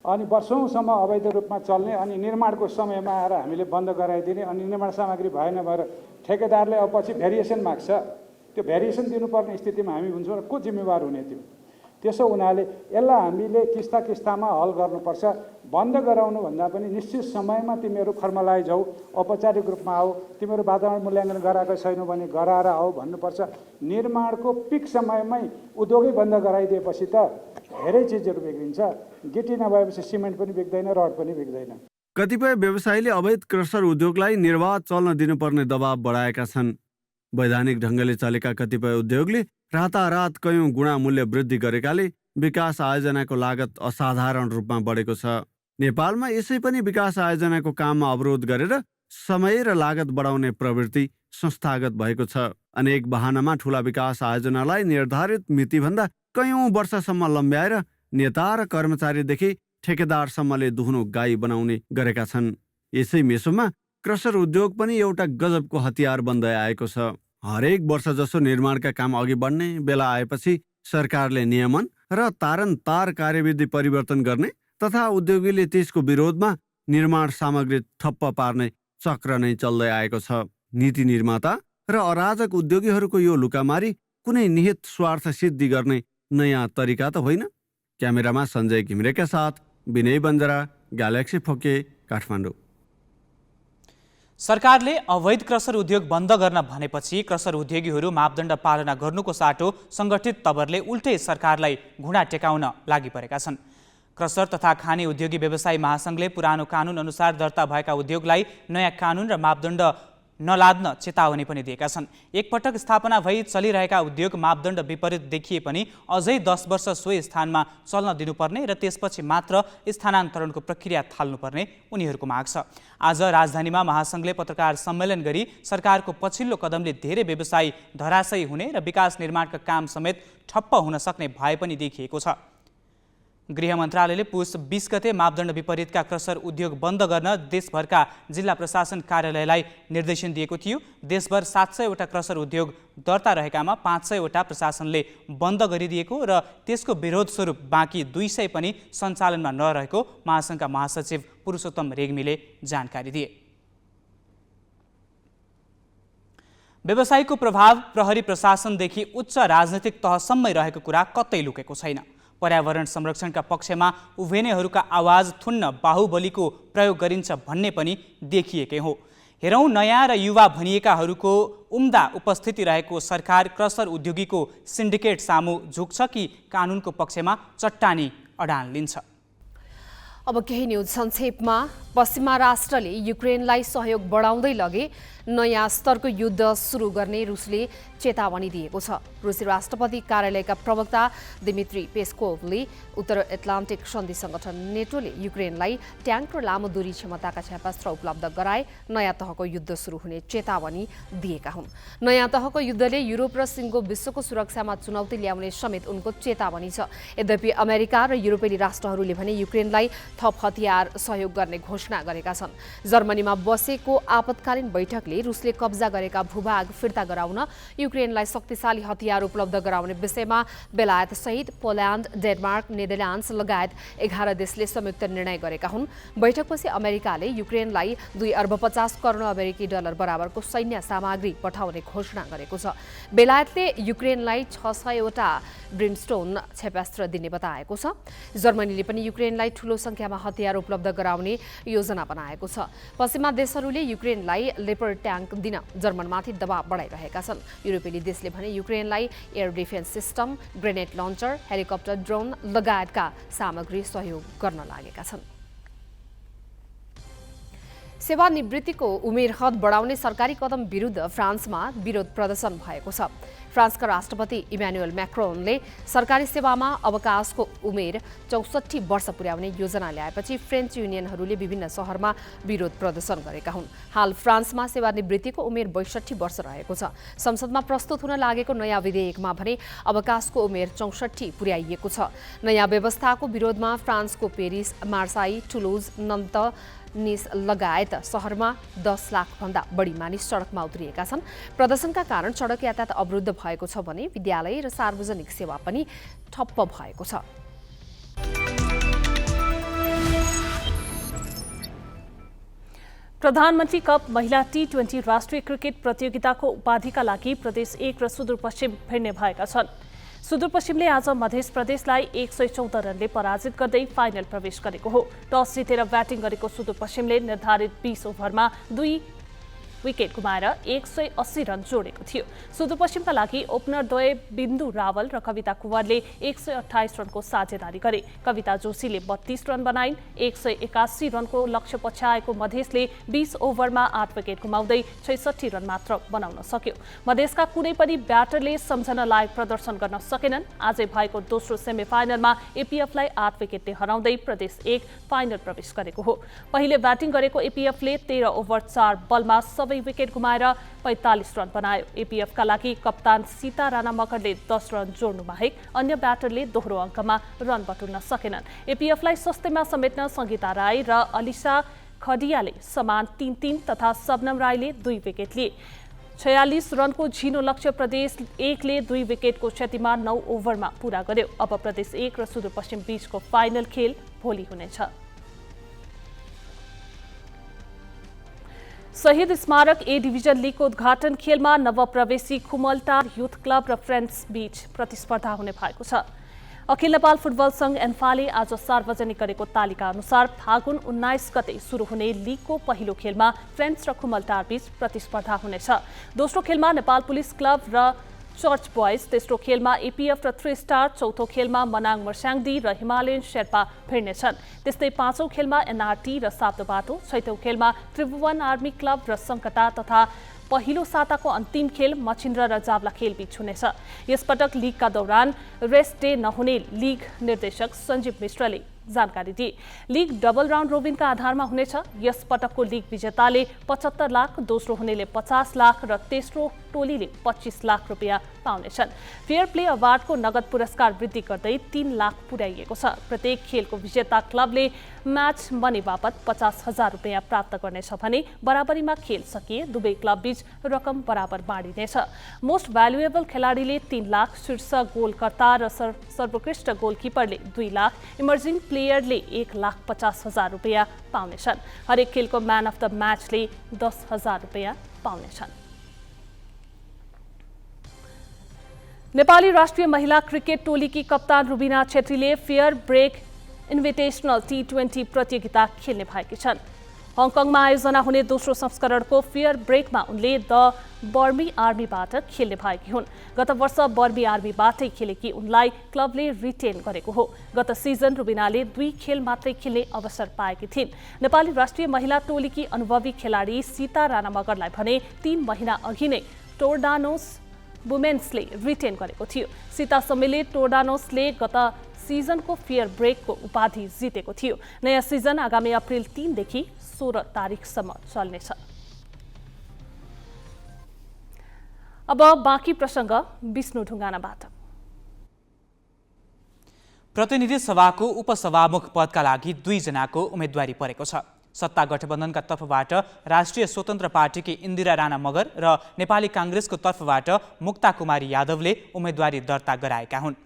अनि वर्षौंसम्म अवैध रूपमा चल्ने अनि निर्माणको समयमा आएर हामीले बन्द गराइदिने अनि निर्माण सामग्री भएन भएर ठेकेदारले अब पछि भेरिएसन माग्छ। त्यो भेरिएसन दिनुपर्ने स्थितिमा हामी हुन्छौँ र को जिम्मेवार हुने थियो? त्यसो हुनाले यसलाई हामीले किस्तामा हल गर्नुपर्छ। बन्द गराउनु भन्दा पनि निश्चित समयमा तिमीहरू फर्मलाइज हौ, औपचारिक रूपमा आऊ, तिमीहरू वातावरण मूल्याङ्कन गराएको छैनौ भने गराएर आऊ भन्नुपर्छ। निर्माणको पिक समयमै उद्योगै बन्द गराइदिएपछि त धेरै चिजहरू बिग्रिन्छ। गिटी नभएपछि सिमेन्ट पनि बिग्दैन, रड पनि बिग्दैन। कतिपय व्यवसायीले अवैध क्रसर उद्योगलाई निर्वाध चल्न दिनुपर्ने दबाव बढाएका छन्। वैधानिक ढङ्गले चलेका कतिपय उद्योगले रातारात कयौं गुणा मूल्य वृद्धि गरेकाले विकास आयोजनाको लागत असाधारण रूपमा बढेको छ। नेपालमा यसै पनि विकास आयोजनाको काममा अवरोध गरेर समय र लागत बढाउने प्रवृत्ति संस्थागत भएको छ। अनेक बहानामा ठूला विकास आयोजनालाई निर्धारित मितिभन्दा कयौं वर्षसम्म लम्ब्याएर नेता र कर्मचारीदेखि ठेकेदारसम्मले दुहुनो गाई बनाउने गरेका छन्। यसै मेसोमा क्रसर उद्योग पनि एउटा गजबको हतियार बन्दै आएको छ। हरेक वर्ष जसो निर्माणका काम अघि बढ्ने बेला आएपछि सरकारले नियमन र तारन्तार कार्यविधि परिवर्तन गर्ने तथा उद्योगीले त्यसको विरोधमा निर्माण सामग्री ठप्प पार्ने चक्र नै चल्दै आएको छ। नीति निर्माता र अराजक उद्योगीहरूको यो लुकामारी कुनै निहित स्वार्थ सिद्धि गर्ने नयाँ तरिका त होइन। क्यामेरामा सञ्जय घिमिरेका साथ विनय बन्जरा, ग्यालेक्सी फोके, काठमाडौँ। सरकारले अवैध क्रसर उद्योग बन्द गर्न भनेपछि क्रसर उद्योगीहरू मापदण्ड पालना गर्नुको साटो सङ्गठित तवरले उल्टै सरकारलाई घुँडा टेकाउन लागि परेका छन्। क्रसर तथा खाने उद्योगी व्यवसायी महासङ्घले पुरानो कानुन अनुसार दर्ता भएका उद्योगलाई नयाँ कानुन र मापदण्ड नलाद्न चेतावनी पनि दिएका छन्। एकपटक स्थापना भई चलिरहेका उद्योग मापदण्ड विपरीत देखिए पनि अझै 10 वर्ष सोही स्थानमा चल्न दिनुपर्ने र त्यसपछि मात्र स्थानान्तरणको प्रक्रिया थाल्नुपर्ने उनीहरूको माग छ। आज राजधानीमा महासङ्घले पत्रकार सम्मेलन गरी सरकारको पछिल्लो कदमले धेरै व्यवसायी धराशयी हुने र विकास निर्माणका काम समेत ठप्प हुन सक्ने भए पनि देखिएको छ। गृह मन्त्रालयले पुस 20 गते मापदण्ड विपरीतका क्रसर उद्योग बन्द गर्न देशभरका जिल्ला प्रशासन कार्यालयलाई निर्देशन दिएको थियो। देशभर 700 वटा क्रसर उद्योग दर्ता रहेकामा 500 वटा प्रशासनले बन्द गरिदिएको र त्यसको विरोध स्वरूप बाँकी 200 पनि सञ्चालनमा नरहेको महासङ्घका महासचिव पुरुषोत्तम रेग्मीले जानकारी दिए। व्यवसायको प्रभाव प्रहरी प्रशासनदेखि उच्च राजनैतिक तहसम्मै रहेको कुरा कतै लुकेको छैन। पर्यावरण संरक्षणका पक्षमा उभिनेहरूका आवाज थुन्न बाहुबलीको प्रयोग गरिन्छ भन्ने पनि देखिएकै हो। हेरौँ, नयाँ र युवा भनिएकाहरूको उम्दा उपस्थिति रहेको सरकार क्रसर उद्योगीको सिन्डिकेट सामु झुक्छ कि कानुनको पक्षमा चट्टानी अडान लिन्छ? अब केही न्युज संक्षेपमा। पश्चिमा राष्ट्रले युक्रेनलाई सहयोग बढाउँदै लगे नयाँ स्तरको युद्ध सुरु गर्ने रुसले चेतावनी दिएको छ। रुसी राष्ट्रपति कार्यालयका प्रवक्ता दिमित्री पेस्कोभले उत्तर एटलान्टिक सन्धि सङ्गठन नेटोले युक्रेनलाई ट्याङ्क र लामो दूरी क्षमताका क्षेपणास्त्र उपलब्ध गराए नयाँ तहको युद्ध सुरु हुने चेतावनी दिएका हुन्। नयाँ तहको युद्धले युरोप र सिङ्गो विश्वको सुरक्षामा चुनौती ल्याउने समेत उनको चेतावनी छ। यद्यपि अमेरिका र युरोपेली राष्ट्रहरूले भने युक्रेनलाई थप हतियार सहयोग गर्ने घोषणा गरेका छन्। जर्मनीमा बसेको आपतकालीन बैठकले रुसले कब्जा गरेका भूभाग फिर्ता गराउन युक्रेनलाई शक्तिशाली हतियार उपलब्ध गराउने विषयमा बेलायत सहित पोल्यान्ड, डेनमार्क, नेदरल्यान्ड्स लगायत 11 देशले संयुक्त निर्णय गरेका हुन्। बैठकपछि अमेरिकाले युक्रेनलाई 2 अर्ब 50 करोड अमेरिकी डलर बराबरको सैन्य सामग्री पठाउने घोषणा गरेको छ। बेलायतले युक्रेनलाई 600 वटा ब्रिमस्टोन क्षेपणास्त्र दिने बताएको छ। जर्मनीले पनि युक्रेनलाई ठूलो संख्यामा हतियार उपलब्ध गराउने योजना बनाएको छ। पश्चिमा देशहरूले युक्रेनलाई लेपर्ड ट्याङ्क दिन जर्मनमाथि दबाव बढाइरहेका छन्। युरोपेली देशले भने युक्रेनलाई air defence system, grenade launcher, helicopter, drone लगायतका सामग्री सहयोग गर्न लागेका छन्। सेवानिवृत्तिको उमेर हद बढाउने सरकारी कदम विरुद्ध फ्रान्समा विरोध प्रदर्शन भएको छ। फ्रान्सका राष्ट्रपति इमानुएल म्याक्रोनले सरकारी सेवामा अवकाशको उमेर 64 वर्ष पुर्याउने योजना ल्याएपछि फ्रेन्च युनियनहरूले विभिन्न सहरमा विरोध प्रदर्शन गरेका हुन्। हाल फ्रान्समा सेवानिवृत्तिको उमेर 62 वर्ष रहेको छ। संसदमा प्रस्तुत हुन लागेको नयाँ विधेयकमा भने अवकाशको उमेर 64 पुर्याइएको छ। नयाँ व्यवस्थाको विरोधमा फ्रान्सको पेरिस, मार्साई, टुलुज, नन्त, निस लगायत सहरमा 10 लाखभन्दा बढी मानिस सडकमा उत्रिएका छन्। प्रदर्शनका कारण सडक यातायात अवरुद्ध भएको छ भने विद्यालय र सार्वजनिक सेवा पनि ठप्प भएको छ। प्रधानमन्त्री कप महिला T20 राष्ट्रिय क्रिकेट प्रतियोगिताको उपाधिका लागि प्रदेश 1 र सुदूरपश्चिम भिड्ने भएका छन्। सुदूरपश्चिमले आज मध्य प्रदेशलाई 114 रनले पराजित गर्दै फाइनल प्रवेश गरेको हो। टस जितेर ब्याटिङ गरेको सुदूरपश्चिमले निर्धारित 20 ओभरमा 2 विकेट गुमाएर 180 रन जोडेको थियो। सुदूरपश्चिमका लागि ओपनर द्वय बिन्दु रावल र कविता कुँवरले 128 रनको साझेदारी गरे। कविता जोशीले 32 रन बनाइन्। 181 रनको लक्ष्य पछ्याएको मधेसले 20 ओभरमा 8 विकेट गुमाउँदै 66 रन मात्र बनाउन सक्यो। मधेसका कुनै पनि ब्याटरले सम्झन लायक प्रदर्शन गर्न सकेनन्। आजै भएको दोस्रो सेमिफाइनलमा एपीएफलाई 8 विकेटले हराउँदै प्रदेश 1 फाइनल प्रवेश गरेको हो। पहिले ब्याटिङ गरेको एपीएफले 13 ओभर 4 बलमा सबै विकेट गुमाएर 45 रन बनायो। एपीएफका लागि कप्तान सीता राणा मगरले 10 रन जोड्नु बाहेक अन्य ब्याटरले दोहोरो अङ्कमा रन बटुल्न सकेनन्। एपीएफलाई सस्तेमा समेट्न संगीता राई र अलिसा खडियाले समान 3-3 तथा सबनम राईले 2 विकेट लिए। 46 रनको झिनो लक्ष्य प्रदेश 1 ले 2 विकेटको क्षतिमा 9 ओभरमा पूरा गर्यो। अब प्रदेश 1 र सुदूरपश्चिम बीचको फाइनल खेल भोलि हुनेछ। शहीद स्मारक ए डिभिजन लीगको उद्घाटन खेलमा नवप्रवेशी खुमलटार युथ क्लब र फ्रेन्ड्स बीच प्रतिस्पर्धा हुने भएको छ। अखिल नेपाल फुटबल संघ एन्फाले आज सार्वजनिक गरेको तालिका अनुसार फागुन 19 गते सुरु हुने लीगको पहिलो खेलमा फ्रेन्ड्स र खुमलटार बीच प्रतिस्पर्धा हुनेछ। दोस्रो खेलमा नेपाल पुलिस क्लब र चर्च बोइज, तेस्रो खेलमा एपीएफ र 3 स्टार, चौथो खेलमा मनाङ मर्स्याङदी र हिमालयन शेर्पा भिड्नेछन्। त्यस्तै पाँचौं खेलमा एनआरटी र साप्तोबाटो, छैठौं खेलमा त्रिभुवन आर्मी क्लब र सङ्कटा तथा पहिलो साताको अन्तिम खेल मछिन्द्र र जावला खेल बीच हुनेछ। यसपटक लीगका दौरान रेस्ट डे नहुने लीग निर्देशक सञ्जीव मिश्रले जानकारी दिए। लीग डबल राउन्ड रोबिनका आधारमा हुनेछ। यस पटकको लीग विजेताले 75 लाख, दोस्रो हुनेले 50 लाख र तेस्रो टोलीले 25 लाख रुपियाँ पाउनेछन्। फेयर प्ले अवार्डको नगद पुरस्कार वृद्धि गर्दै 3 लाख पुर्याइएको छ। प्रत्येक खेलको विजेता क्लबले म्याच मनी बापत 50,000 रुपियाँ प्राप्त गर्नेछ भने बराबरीमा खेल सकिए दुवै क्लब बीच रकम बराबर बाँडिनेछ। मोस्ट भ्यालुएबल खेलाडीले 3 लाख, शीर्ष गोलकर्ता र सर्वोत्कृष्ट गोलकिपरले 2 लाख, इमर्जिङ प्लेयरले 1,50,000 रुपियाँ पाउनेछन्। हरेक खेलको म्यान अफ द म्याचले 10,000 रुपियाँ पाउनेछन्। नेपाली राष्ट्रिय महिला क्रिकेट टोलीकी कप्तान रुबिना छेत्रीले फेयर ब्रेक इन्भिटेसनल T20 प्रतियोगिता खेल्ने भएकी छन्। हङकङमा आयोजना हुने दोस्रो संस्करणको फेयर ब्रेकमा उनले द बर्मी आर्मीबाट खेल्ने भएकी हुन्। गत वर्ष बर्मी आर्मीबाटै खेलेकी उनलाई क्लबले रिटेन गरेको हो। गत सिजन रुबिनाले 2 खेल मात्रै खेल्ने अवसर पाएकी थिइन्। नेपाली राष्ट्रिय महिला टोलीकी अनुभवी खेलाडी सीता राणा मगरलाई भने 3 महिना अघि नै टोर्डानोस वुमेन्सले रिटेन गरेको थियो। सीता समेले टोर्डानोसले गत सिजनको फेयर ब्रेकको उपाधि जितेको थियो। नयाँ सिजन आगामी अप्रिल 3 देखि 16 तारिकसम्म चल्नेछ। अब बाँकी प्रसङ्ग विष्णु ढुङ्गानाबाट। प्रतिनिधि सभाको उपसभामुख पदका लागि 2 जनाको उम्मेदवारी परेको छ। सत्ता गठबन्धनका तर्फबाट राष्ट्रिय स्वतन्त्र पार्टीकी इन्दिरा राणा मगर र नेपाली काङ्ग्रेसको तर्फबाट मुक्ता कुमारी यादवले उम्मेदवारी दर्ता गराएका हुन्।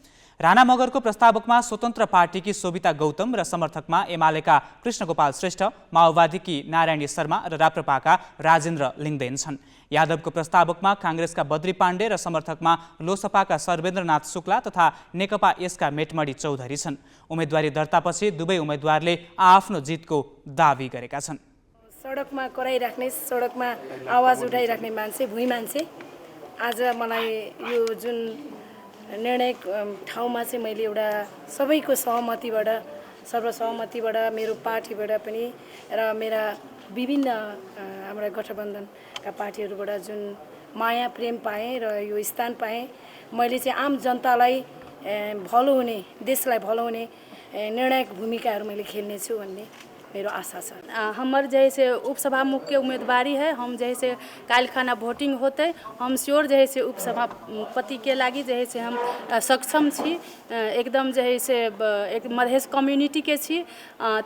राणा मगरको प्रस्तावकमा स्वतन्त्र पार्टीकी सोभिता गौतम र समर्थकमा एमालेका कृष्णगोपाल श्रेष्ठ, माओवादीकी नारायणी शर्मा र राप्रपाका राजेन्द्र लिङ्गदेन छन्। यादवको प्रस्तावकमा काङ्ग्रेसका बद्री पाण्डे र समर्थकमा लोसपाका सर्वेन्द्रनाथ शुक्ला तथा नेकपा यसका मेटमणि चौधरी छन्। उम्मेदवारी दर्तापछि दुवै उम्मेदवारले आफ्नो जितको दावी गरेका छन्। सडकमा कराइराख्ने, सडकमा आवाज उठाइराख्ने मान्छे, भुइँ मान्छे, आज मलाई यो जुन निर्णायक ठाउँमा चाहिँ मैले एउटा सबैको सहमतिबाट, सर्वसहमतिबाट, मेरो पार्टीबाट पनि र मेरा विभिन्न हाम्रा गठबन्धनका पार्टीहरूबाट जुन माया प्रेम पाएँ र यो स्थान पाएँ, मैले चाहिँ आम जनतालाई भलो हुने, देशलाई भलो हुने निर्णायक भूमिकाहरू मैले खेल्नेछु भन्ने मेरो आशा है। हमारे जैसे उपसभामुख के उम्मीदवारी है, हम जैसे काल खाना वोटिंग होते हम श्योर जैसे उपसभापति के लागी जैसे हम सक्षम छी, एकदम जैसे एक मधेश कम्युनिटी के छी,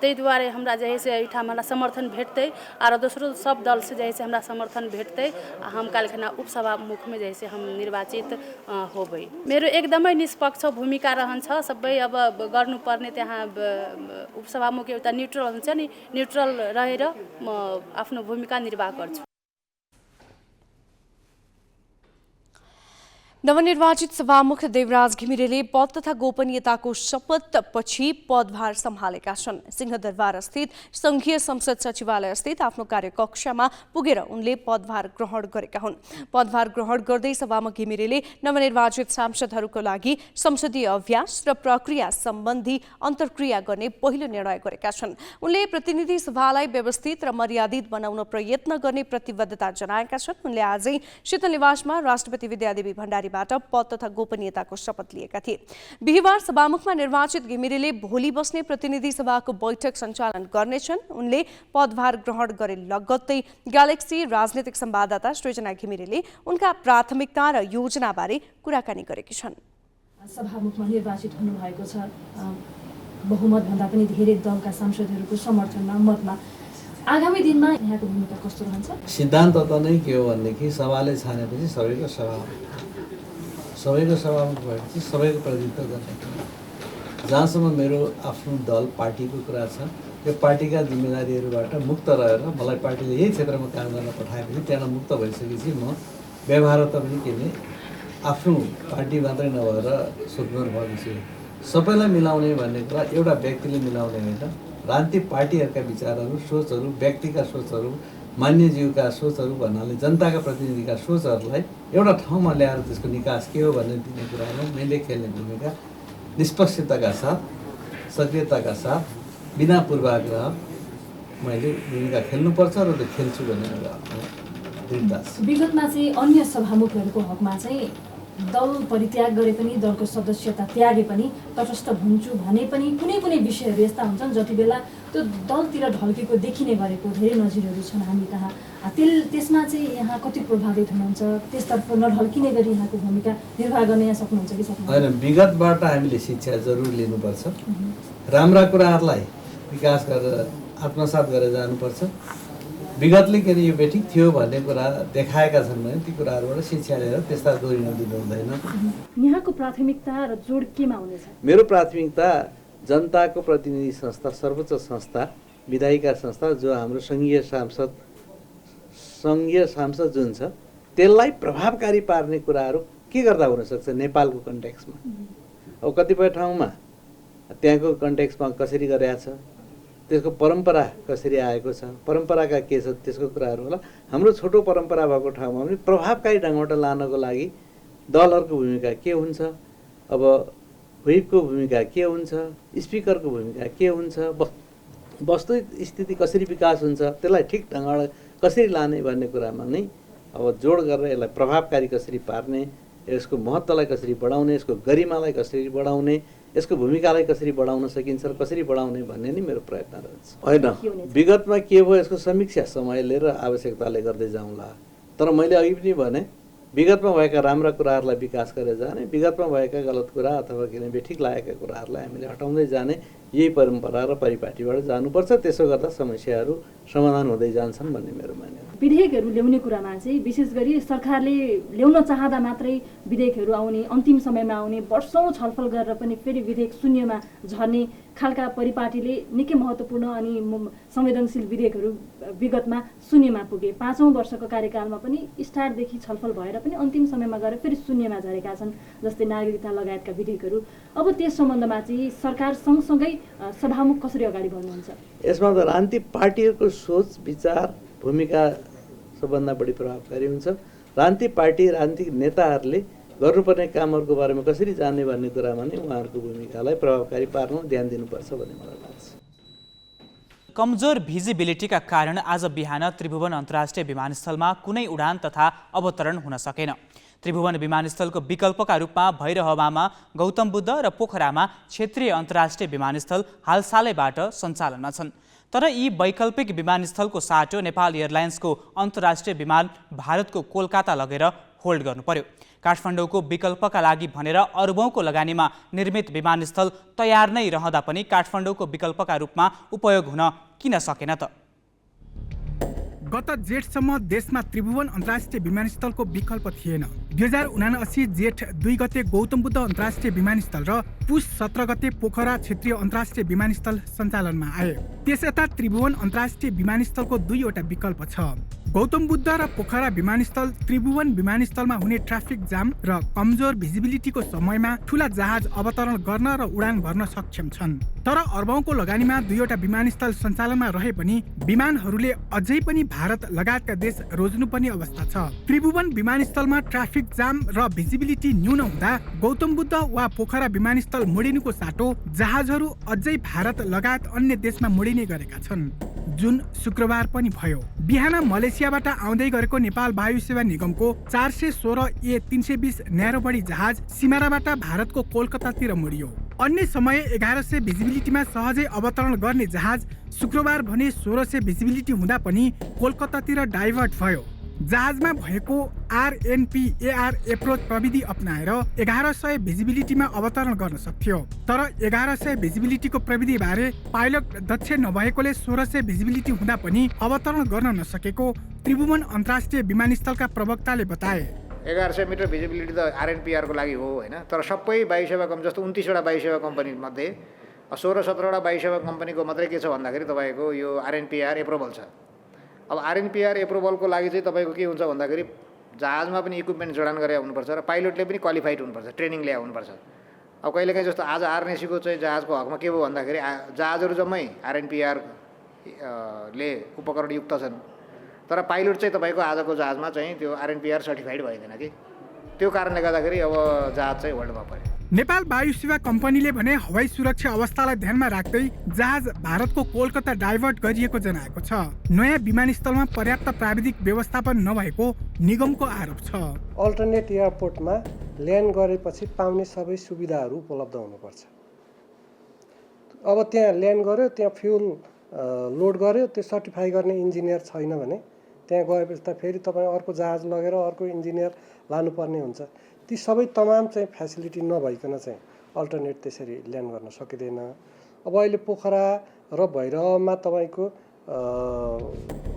ते दुआरे हमरा जैसे एहिठाम हमरा समर्थन भेटते और दोसरो सब दल से जैसे हमरा समर्थन भेटते, हम काल खाना उपसभामुख में जैसे हम निर्वाचित होबै। मेरो एकदमै निष्पक्ष भूमिका रहन्छ, सबै अब गर्नुपर्ने त्यहाँ उपसभामुख एउटा न्यूट्रल हुन्छ नि, न्यूट्रल रहेर म आफ्नो भूमिका निर्वाह गर्छु। नवनिर्वाचित सभामुख देवराज घिमिरेले पद तथा गोपनीयताको शपथ पछि पदभार सम्हालेका छन्। सिंहदरबार स्थित संघीय संसद सचिवालय स्थित आफ्नो कार्यकक्षमा पुगेर उनले पदभार ग्रहण गरेका हुन्। पदभार ग्रहण गर्दै सभामुख घिमिरेले नवनिर्वाचित सांसदहरूको लागि संसदीय अभ्यास र प्रक्रिया सम्बन्धी अन्तर्क्रिया गर्ने पहिलो निर्णय गरेका छन्। उनले प्रतिनिधि सभालाई व्यवस्थित र मर्यादित बनाउन प्रयत्न गर्ने प्रतिबद्धता जनाएका छन्। उनले आजै शीतल निवासमा राष्ट्रपति विद्यादेवी भण्डारी पद तथा गोपनीयताको शपथ लिएका थिए। बिहिबार सभामुखमा निर्वाचित घिमिरेले भोलि बस्ने प्रतिनिधि सभाको बैठक सञ्चालन गर्नेछन्। उनले पदभार ग्रहण गरे लगत्तै ग्यालेक्सी राजनीतिक संवाददाता सृजना घिमिरेले उनका प्राथमिकता र योजनाबारे कुराकानी गरेकी छन्। सभामुखमा निर्वाचित हुनुभएको छ, बहुमतभन्दा पनि धेरै दलका सांसदहरूको समर्थनमा मतमा, आगामी दिनमा यहाँको भूमिका कस्तो रहन्छ? सिद्धान्त त नै के हो भनेदेखि सभाले छानेपछि सबैको सभामुख भएपछि सबैको प्रतिनिधित्व गर्ने। जहाँसम्म मेरो आफ्नो दल पार्टीको कुरा छ, त्यो पार्टीका जिम्मेदारीहरूबाट मुक्त रहेर मलाई पार्टीले यही क्षेत्रमा काम गर्न पठाएपछि त्यहाँ मुक्त भइसकेपछि म व्यवहार त पनि के भने आफ्नो पार्टी मात्रै नभएर स्वतन्त्र भएपछि सबैलाई मिलाउने भन्ने कुरा एउटा व्यक्तिले मिलाउने होइन। राजनीतिक पार्टीहरूका विचारहरू, सोचहरू, व्यक्तिका सोचहरू, मान्यज्यूका सोचहरू भन्नाले जनताका प्रतिनिधिका सोचहरूलाई एउटा ठाउँमा ल्याएर त्यसको निकास के हो भन्ने दिने कुरामा मैले खेल्ने भूमिका निष्पक्षताका साथ, सक्रियताका साथ, बिना पूर्वाग्रह मैले भूमिका खेल्नुपर्छ र त्यो खेल्छु भन्ने एउटा दृढता छ। विगतमा चाहिँ अन्य सभामुखहरूको हकमा चाहिँ दल परित्याग गरे पनि, दलको सदस्यता त्यागे पनि तटस्थ हुन्छु भने पनि कुनै कुनै विषयहरू यस्ता हुन्छन् जति बेला त्यो दलतिर ढल्केको देखिने गरेको धेरै नजिरहरू छन् हामी कहाँ। त्यसमा चाहिँ यहाँ कति प्रभावित हुनुहुन्छ? त्यसतर्फ नढल्किने गरी यहाँको भूमिका निर्वाह गर्न यहाँ सक्नुहुन्छ कि सक्नुहुन्छ? होइन, विगतबाट हामीले शिक्षा जरुर लिनुपर्छ, राम्रा कुराहरूलाई विकास गरेर आत्मसात गरेर जानुपर्छ। विगतले के अरे यो बेठिक थियो भन्ने कुरा देखाएका छन् भने ती कुराहरूबाट शिक्षा लिएर त्यस्ता दोहोरिन दिनु हुँदैन। यहाँको प्राथमिकता र जोड केमा हुनेछ? मेरो प्राथमिकता जनताको प्रतिनिधि संस्था, सर्वोच्च संस्था, विधायिका संस्था जो हाम्रो सङ्घीय सांसद जुन छ त्यसलाई प्रभावकारी पार्ने कुराहरू के गर्दा हुनसक्छ नेपालको कन्टेक्स्टमा। अब कतिपय ठाउँमा त्यहाँको कन्टेक्स्टमा कसरी गरेको छ, त्यसको परम्परा कसरी आएको छ, परम्पराका के छ त्यसको कुराहरू होला। हाम्रो छोटो परम्परा भएको ठाउँमा पनि प्रभावकारी ढङ्गबाट लानको लागि दलहरूको भूमिका के हुन्छ, अब व्हिपको भूमिका के हुन्छ, स्पिकरको भूमिका के हुन्छ, वास्तविक स्थिति कसरी विकास हुन्छ, त्यसलाई ठिक ढङ्गबाट कसरी लाने भन्ने कुरामा नै अब जोड गरेर यसलाई प्रभावकारी कसरी पार्ने, यसको महत्त्वलाई कसरी बढाउने, यसको गरिमालाई कसरी बढाउने, यसको भूमिकालाई कसरी बढाउन सकिन्छ र कसरी बढाउने भन्ने नै मेरो प्रयत्न रहन्छ। होइन, विगतमा के भयो यसको समीक्षा समय लिएर आवश्यकताले गर्दै जाउँला। तर मैले अघि पनि भने विगतमा भएका राम्रा कुराहरूलाई विकास गरेर जाने, विगतमा भएका गलत कुरा अथवा किन बेठिक लागेका कुराहरूलाई हामीले हटाउँदै जाने, यही परम्परा र परिपाटीबाट जानुपर्छ। त्यसो गर्दा समस्याहरू समाधान हुँदै जान्छन् भन्ने मेरो मान्यता। विधेयकहरू ल्याउने कुरामा चाहिँ विशेष गरी सरकारले ल्याउन चाहँदा मात्रै विधेयकहरू आउने, अन्तिम समयमा आउने, वर्षौँ छलफल गरेर पनि फेरि विधेयक शून्यमा झर्ने खालका परिपाटीले निकै महत्त्वपूर्ण अनि संवेदनशील विधेयकहरू विगतमा शून्यमा पुगे। 5औं वर्षको कार्यकालमा पनि स्टार्टदेखि छलफल भएर पनि अन्तिम समयमा गएर फेरि शून्यमा झरेका छन्, जस्तै नागरिकता लगायतका विधेयकहरू। अब त्यस सम्बन्धमा चाहिँ सरकार सँगसँगै सभामुख कसरी अगाडि बढ्नुहुन्छ? यसमा त राजनीतिक पार्टीहरूको सोच, विचार, भूमिका सबभन्दा बढी प्रभावकारी हुन्छ। राजनीतिक पार्टी, राजनीतिक नेताहरूले गर्नुपर्ने कामहरूको बारेमा कसरी जान्ने भन्ने कुरामा नै उहाँहरूको भूमिकालाई प्रभावकारी पार्न ध्यान दिनुपर्छ भन्ने मलाई लाग्छ। कमजोर भिजिबिलिटीका कारण आज बिहान त्रिभुवन अन्तर्राष्ट्रिय विमानस्थलमा कुनै उडान तथा अवतरण हुन सकेन। त्रिभुवन विमानस्थलको विकल्पका रूपमा भैरहवामा गौतम बुद्ध र पोखरामा क्षेत्रीय अन्तर्राष्ट्रिय विमानस्थल हालसालैबाट सञ्चालनमा छन्। तर यी वैकल्पिक विमानस्थलको साटो नेपाल एयरलाइन्सको अन्तर्राष्ट्रिय विमान भारतको कोलकाता लगेर होल्ड गर्नु पर्यो। काठमाडौँको विकल्पका लागि भनेर अरबौँको लगानीमा निर्मित विमानस्थल तयार नै रहँदा पनि काठमाडौँको विकल्पका रूपमा उपयोग हुन किन सकेन त? गत जेठसम्म देशमा त्रिभुवन अन्तर्राष्ट्रिय विमानस्थलको विकल्प थिएन। 2079 जेठ 2 गते गौतम बुद्ध अन्तर्राष्ट्रिय विमानस्थल र पुष 17 गते पोखरा क्षेत्रीय अन्तर्राष्ट्रिय विमानस्थल सञ्चालनमा आए। त्यसयता त्रिभुवन अन्तर्राष्ट्रिय विमानस्थलको 2 वटा विकल्प छ। गौतम बुद्ध र पोखरा विमानस्थल त्रिभुवन विमानस्थलमा हुने ट्राफिक जाम र कमजोर भिजिबिलिटीको समयमा ठूला जहाज अवतरण गर्न र उडान भर्न सक्षम छन्। तर अरबौँको लगानीमा 2 वटा विमानस्थल सञ्चालनमा रहे पनि विमानहरूले अझै पनि भारत लगायतका देश रोज्नुपर्ने अवस्था छ। त्रिभुवन विमानस्थलमा ट्राफिक जाम र भिजिबिलिटी न्यून हुँदा गौतम बुद्ध वा पोखरा विमानस्थल मोडिनुको साटो जहाजहरू अझै भारत लगायत अन्य देशमा मोडिने गरेका छन्, जुन शुक्रबार पनि भयो। बिहान मलेसियाबाट आउँदै गरेको नेपाल वायु सेवा निगमको 416A320 न्यारोबडी जहाज सिमाराबाट भारतको कोलकातातिर मोडियो। अन्य समय 1100 भिजिबिलिटीमा सहजै अवतरण गर्ने जहाज शुक्रबार भने 1600 भिजिबिलिटी हुँदा पनि कोलकातातिर डाइभर्ट भयो। जहाजमा भएको RNPAR एप्रोच प्रविधि अपनाएर 1100 भिजिबिलिटीमा अवतरण गर्न सक्थ्यो। तर 1100 भिजिबिलिटीको प्रविधि बारे पाइलट दक्ष नभएकोले 1600 भिजिबिलिटी हुँदा पनि अवतरण गर्न नसकेको त्रिभुवन अन्तर्राष्ट्रिय विमानस्थलका प्रवक्ताले बताए। 1100 मिटर भिजिबिलिटी त RNPR को लागि हो होइन, तर सबै वायु सेवा कम्पनी जस्तो 29 वटा वायु सेवा कम्पनी मध्ये 16-17 वटा वायु सेवा कम्पनीको मात्रै के छ भन्दाखेरि तपाईँको यो RNPR एप्रुभल छ। अब RNPR एप्रुभलको लागि चाहिँ तपाईँको के हुन्छ भन्दाखेरि जहाजमा पनि इक्विपमेन्ट जडान गरेर हुनुपर्छ र पाइलटले पनि क्वालिफाइड हुनुपर्छ, ट्रेनिङ ल्याए हुनुपर्छ। अब कहिलेकाहीँ जस्तो आज RNAC को चाहिँ जहाजको हकमा के भयो भन्दाखेरि जहाजहरू जम्मै RNPR ले उपकरणयुक्त छन्, तर पाइलट चाहिँ तपाईँको आजको जहाजमा चाहिँ त्यो RNPR सर्टिफाइड भइदैन कि, त्यो कारणले गर्दाखेरि अब जहाज चाहिँ होल्डमा पर्यो। नेपाल वायु सेवा कम्पनीले भने हवाई सुरक्षा अवस्थालाई ध्यानमा राख्दै जहाज भारतको कोलकाता डाइभर्ट गरिएको जनाएको छ। नयाँ विमानस्थलमा पर्याप्त प्राविधिक व्यवस्थापन नभएको निगमको आरोप छ। अल्टरनेट एयरपोर्टमा ल्यान्ड गरेपछि पाउने सबै सुविधाहरू उपलब्ध हुनुपर्छ। अब त्यहाँ ल्यान्ड गर्यो, त्यहाँ फ्युल लोड गर्यो, त्यो सर्टिफाई गर्ने इन्जिनियर छैन भने त्यहाँ गएपछि त फेरि तपाईँ अर्को जहाज लगेर अर्को इन्जिनियर लानुपर्ने हुन्छ। ती सबै तमाम चाहिँ फ्यासिलिटी नभइकन चाहिँ अल्टरनेट त्यसरी ल्यान्ड गर्न सकिँदैन। अब अहिले पोखरा र भैरवमा तपाईँको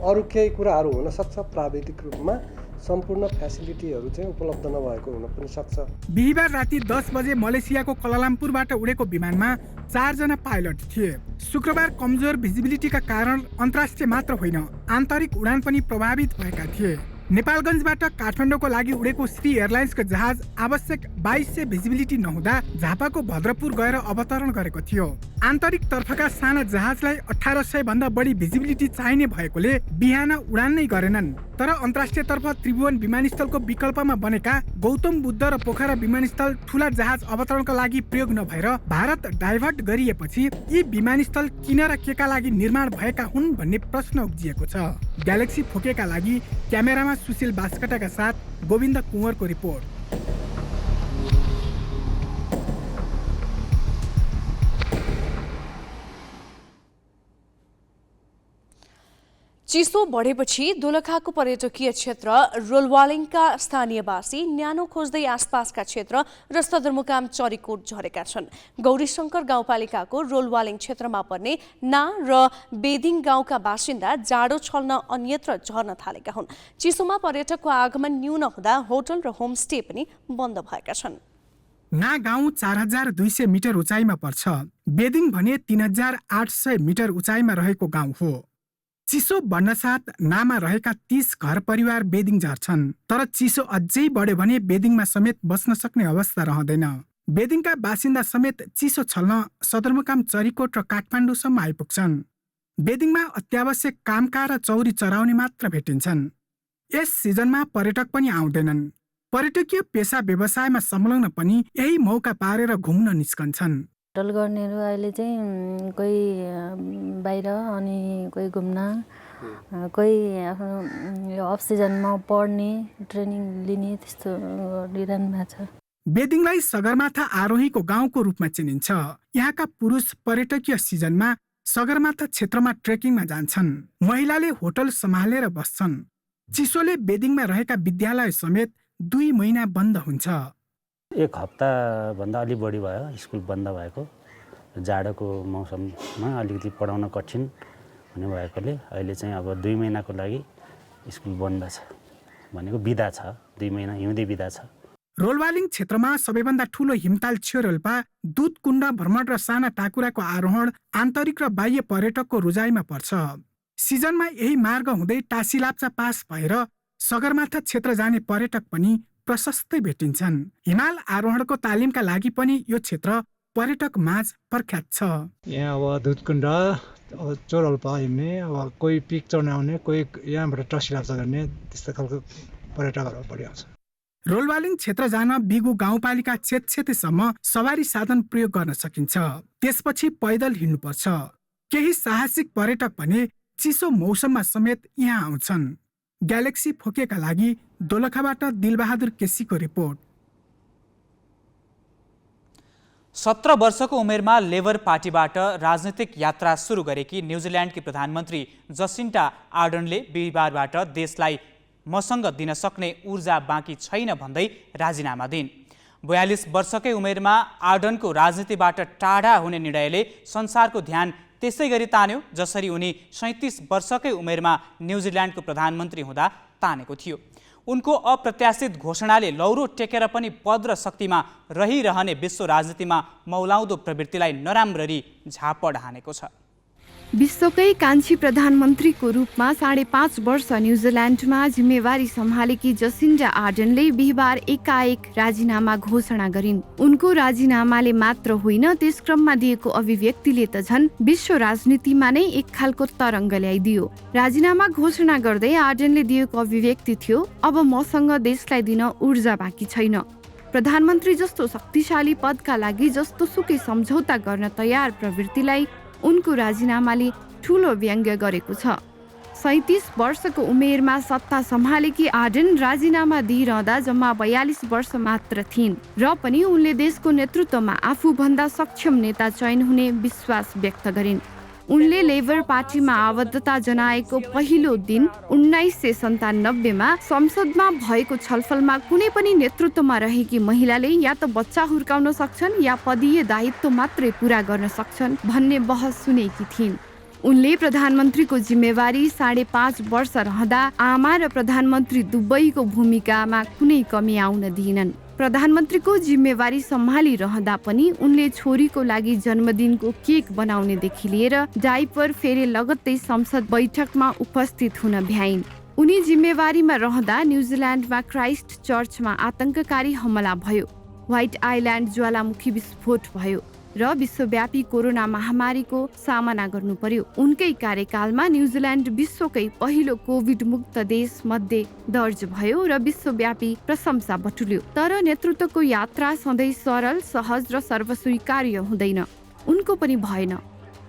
अरू केही कुराहरू हुनसक्छ, प्राविधिक रूपमा सम्पूर्ण फ्यासिलिटीहरू चाहिँ उपलब्ध नभएको हुन पनि सक्छ। बिहिबार राति 10 बजे मलेसियाको कलालामपुरबाट उडेको विमानमा 4 जना पाइलट थिए। शुक्रबार कमजोर भिजिबिलिटीका कारण अन्तर्राष्ट्रिय मात्र होइन आन्तरिक उडान पनि प्रभावित भएका थिए। नेपालगञ्जबाट काठमाडौँको लागि उडेको श्री एयरलाइन्सको जहाज आवश्यक 2200 भिजिबिलिटी नहुँदा झापाको भद्रपुर गएर अवतरण गरेको थियो। आन्तरिक तर्फका साना जहाजलाई 1800 भन्दा बढी भिजिबिलिटी चाहिने भएकोले बिहान उडान नै गरेनन्। तर अन्तर्राष्ट्रिय तर्फ त्रिभुवन विमानस्थलको विकल्पमा बनेका गौतम बुद्ध र पोखरा विमानस्थल ठूला जहाज अवतरणका लागि प्रयोग नभएर भारत डाइभर्ट गरिएपछि यी विमानस्थल किन र केका लागि निर्माण भएका हुन् भन्ने प्रश्न उब्जिएको छ। ग्यालेक्सी फोकेका लागि क्यामेरामा सुशील बास्कटाका साथ गोविन्द कुँवरको रिपोर्ट। चिसो बढेपछि दोलखाको पर्यटकीय क्षेत्र रोलवालिङका स्थानीयवासी न्यानो खोज्दै आसपासका क्षेत्र र सदरमुकाम चरीकोट झरेका छन्। गौरीशंकर गाउँपालिकाको रोलवालिङ क्षेत्रमा पर्ने ना र बेदिङ गाउँका बासिन्दा जाडो छल्न अन्यत्र झर्न थालेका हुन्। चिसोमा पर्यटकको आगमन न्यून हुँदा होटल र होमस्टे पनि बन्द भएका छन्। ना गाउँ 4200 मिटर उचाइमा पर्छ। बेदिङ भने 3800 मिटर उचाइमा रहेको गाउँ हो। चिसो बढ्न साथ नामा रहेका 30 घर परिवार बेदिङ झर्छन्। तर चिसो अझै बढ्यो भने बेदिङमा समेत बस्न सक्ने अवस्था रहँदैन। बेदिङका बासिन्दा समेत चिसो छल्न सदरमुकाम चरीकोट र काठमाडौँसम्म आइपुग्छन्। बेदिङमा अत्यावश्यक कामका र चौरी चराउने मात्र भेटिन्छन्। यस सिजनमा पर्यटक पनि आउँदैनन्। पर्यटकीय पेसा व्यवसायमा संलग्न पनि यही मौका पारेर घुम्न निस्कन्छन्। होटल गर्नेहरू अहिले चाहिँ कोही बाहिर अनि कोही घुम्न कोही आफ्नो यो अफ सिजनमा पढ्ने ट्रेनिङ लिने त्यस्तो गरिरहनु भएको छ। बेदिङलाई सगरमाथा आरोहीको गाउँको रूपमा चिनिन्छ। यहाँका पुरुष पर्यटकीय सिजनमा सगरमाथा क्षेत्रमा ट्रेकिङमा जान्छन्। महिलाले होटल सम्हालेर बस्छन्। चिसोले बेदिङमा रहेका विद्यालय समेत 2 महिना बन्द हुन्छ। 1 हप्ताभन्दा अलि बढी भयो स्कुल बन्द भएको। जाडोको मौसममा अलिकति पढाउन कठिन हुने भएकोले अहिले चाहिँ अब 2 महिनाको लागि स्कुल बन्द छ भनेको बिदा छ। 2 महिना हिउँदे बिदा छ। रोलवालिङ क्षेत्रमा सबैभन्दा ठूलो हिमताल छेरोल्पा, दुधकुण्ड भ्रमण र साना टाकुराको आरोहण आन्तरिक र बाह्य पर्यटकको रोजाइमा पर्छ। सिजनमा यही मार्ग हुँदै टासीलाप्चा पास भएर सगरमाथा क्षेत्र जाने पर्यटक पनि प्रशस्तै भेटिन्छन्। हिमाल आरोहणको तालिमका लागि पनि यो क्षेत्र पर्यटक माझ प्रख्यात छ। यहाँ अब दुधकुण्ड चोरोल्पा हिँड्ने, अब कोही पिक चढ्न आउने, कोही यहाँबाट टासीलाप्चा गर्ने, त्यस्तो खालको पर्यटकहरू बढी आउँछ। रोलवालिङ क्षेत्र जान बिगु गाउँपालिका छेतछेतेसम्म सवारी साधन प्रयोग गर्न सकिन्छ। त्यसपछि पैदल हिँड्नुपर्छ। केही साहसिक पर्यटक भने चिसो मौसममा समेत यहाँ आउँछन्। ग्यालेक्सी फोकेका लागि दोलखाबाट दिलबहादुर केसीको रिपोर्ट। 17 वर्षको उमेरमा लेबर पार्टीबाट राजनीतिक यात्रा सुरु गरेकी न्युजिल्यान्डकी प्रधानमन्त्री जसिन्टा आर्डर्नले बिहिबारबाट देशलाई मसँग दिन सक्ने ऊर्जा बाँकी छैन भन्दै राजीनामा दिइन्। 42 वर्षकै उमेरमा आर्डनको राजनीतिबाट टाढा हुने निर्णयले संसारको ध्यान त्यसै गरी तान्यो जसरी उनी 37 वर्षकै उमेरमा न्युजिल्यान्डको प्रधानमन्त्री हुँदा तानेको थियो। उनको अप्रत्याशित घोषणाले लौरो टेकेर पनि पद र शक्तिमा रहिरहने विश्व राजनीतिमा मौलाउँदो प्रवृत्तिलाई नराम्ररी झापड हानेको छ। विश्वकै कान्छी प्रधानमन्त्रीको रूपमा 5.5 वर्ष न्युजिल्यान्डमा जिम्मेवारी सम्हालेकी जसिन्डा आर्डनले बिहिबार एकाएक राजीनामा घोषणा गरिन्। उनको राजीनामाले मात्र होइन, त्यस क्रममा दिएको अभिव्यक्तिले त झन् विश्व राजनीतिमा नै एक खालको तरङ्ग ल्याइदियो। राजीनामा घोषणा गर्दै आर्डनले दिएको अभिव्यक्ति थियो, अब मसँग देशलाई दिन ऊर्जा बाँकी छैन। प्रधानमन्त्री जस्तो शक्तिशाली पदका लागि जस्तो सुकै सम्झौता गर्न तयार प्रवृत्तिलाई उनको राजीनामाले ठूलो व्यङ्ग्य गरेको छ। 37 वर्षको उमेरमा सत्ता सम्हालेकी आर्डन राजीनामा दिइरहँदा जम्मा 42 वर्ष मात्र थिइन् र पनि उनले देशको नेतृत्वमा आफूभन्दा सक्षम नेता चयन हुने विश्वास व्यक्त गरिन्। उनले लेबर पार्टीमा आबद्धता जनाएको पहिलो दिन 1997मा संसदमा भएको छलफलमा कुनै पनि नेतृत्वमा रहेकी महिलाले या त बच्चा हुर्काउन सक्छन् या पदीय दायित्व मात्रै पूरा गर्न सक्छन् भन्ने बहस सुनेकी थिइन्। उनले प्रधानमन्त्रीको जिम्मेवारी 5.5 वर्ष रहँदा आमा र प्रधानमन्त्री दुवैको भूमिकामा कुनै कमी आउन दिइनन्। प्रधानमन्त्रीको जिम्मेवारी सम्हालिरहँदा पनि उनले छोरीको लागि जन्मदिनको केक बनाउनेदेखि लिएर डाइपर फेरे लगत्तै संसद बैठकमा उपस्थित हुन भ्याइन्। उनी जिम्मेवारीमा रहँदा न्युजिल्यान्डमा क्राइस्ट चर्चमा आतंककारी हमला भयो, व्हाइट आइल्यान्ड ज्वालामुखी विस्फोट भयो र विश्वव्यापी कोरोना महामारीको सामना गर्नु पर्यो। उनकै कार्यकालमा न्युजिल्यान्ड विश्वकै पहिलो कोभिड मुक्त देश मध्ये दर्ज भयो र विश्वव्यापी प्रशंसा बटुल्यो। तर नेतृत्वको यात्रा सधैँ सरल, सहज र सर्वस्वीकार्य हुँदैन। उनको पनि भएन।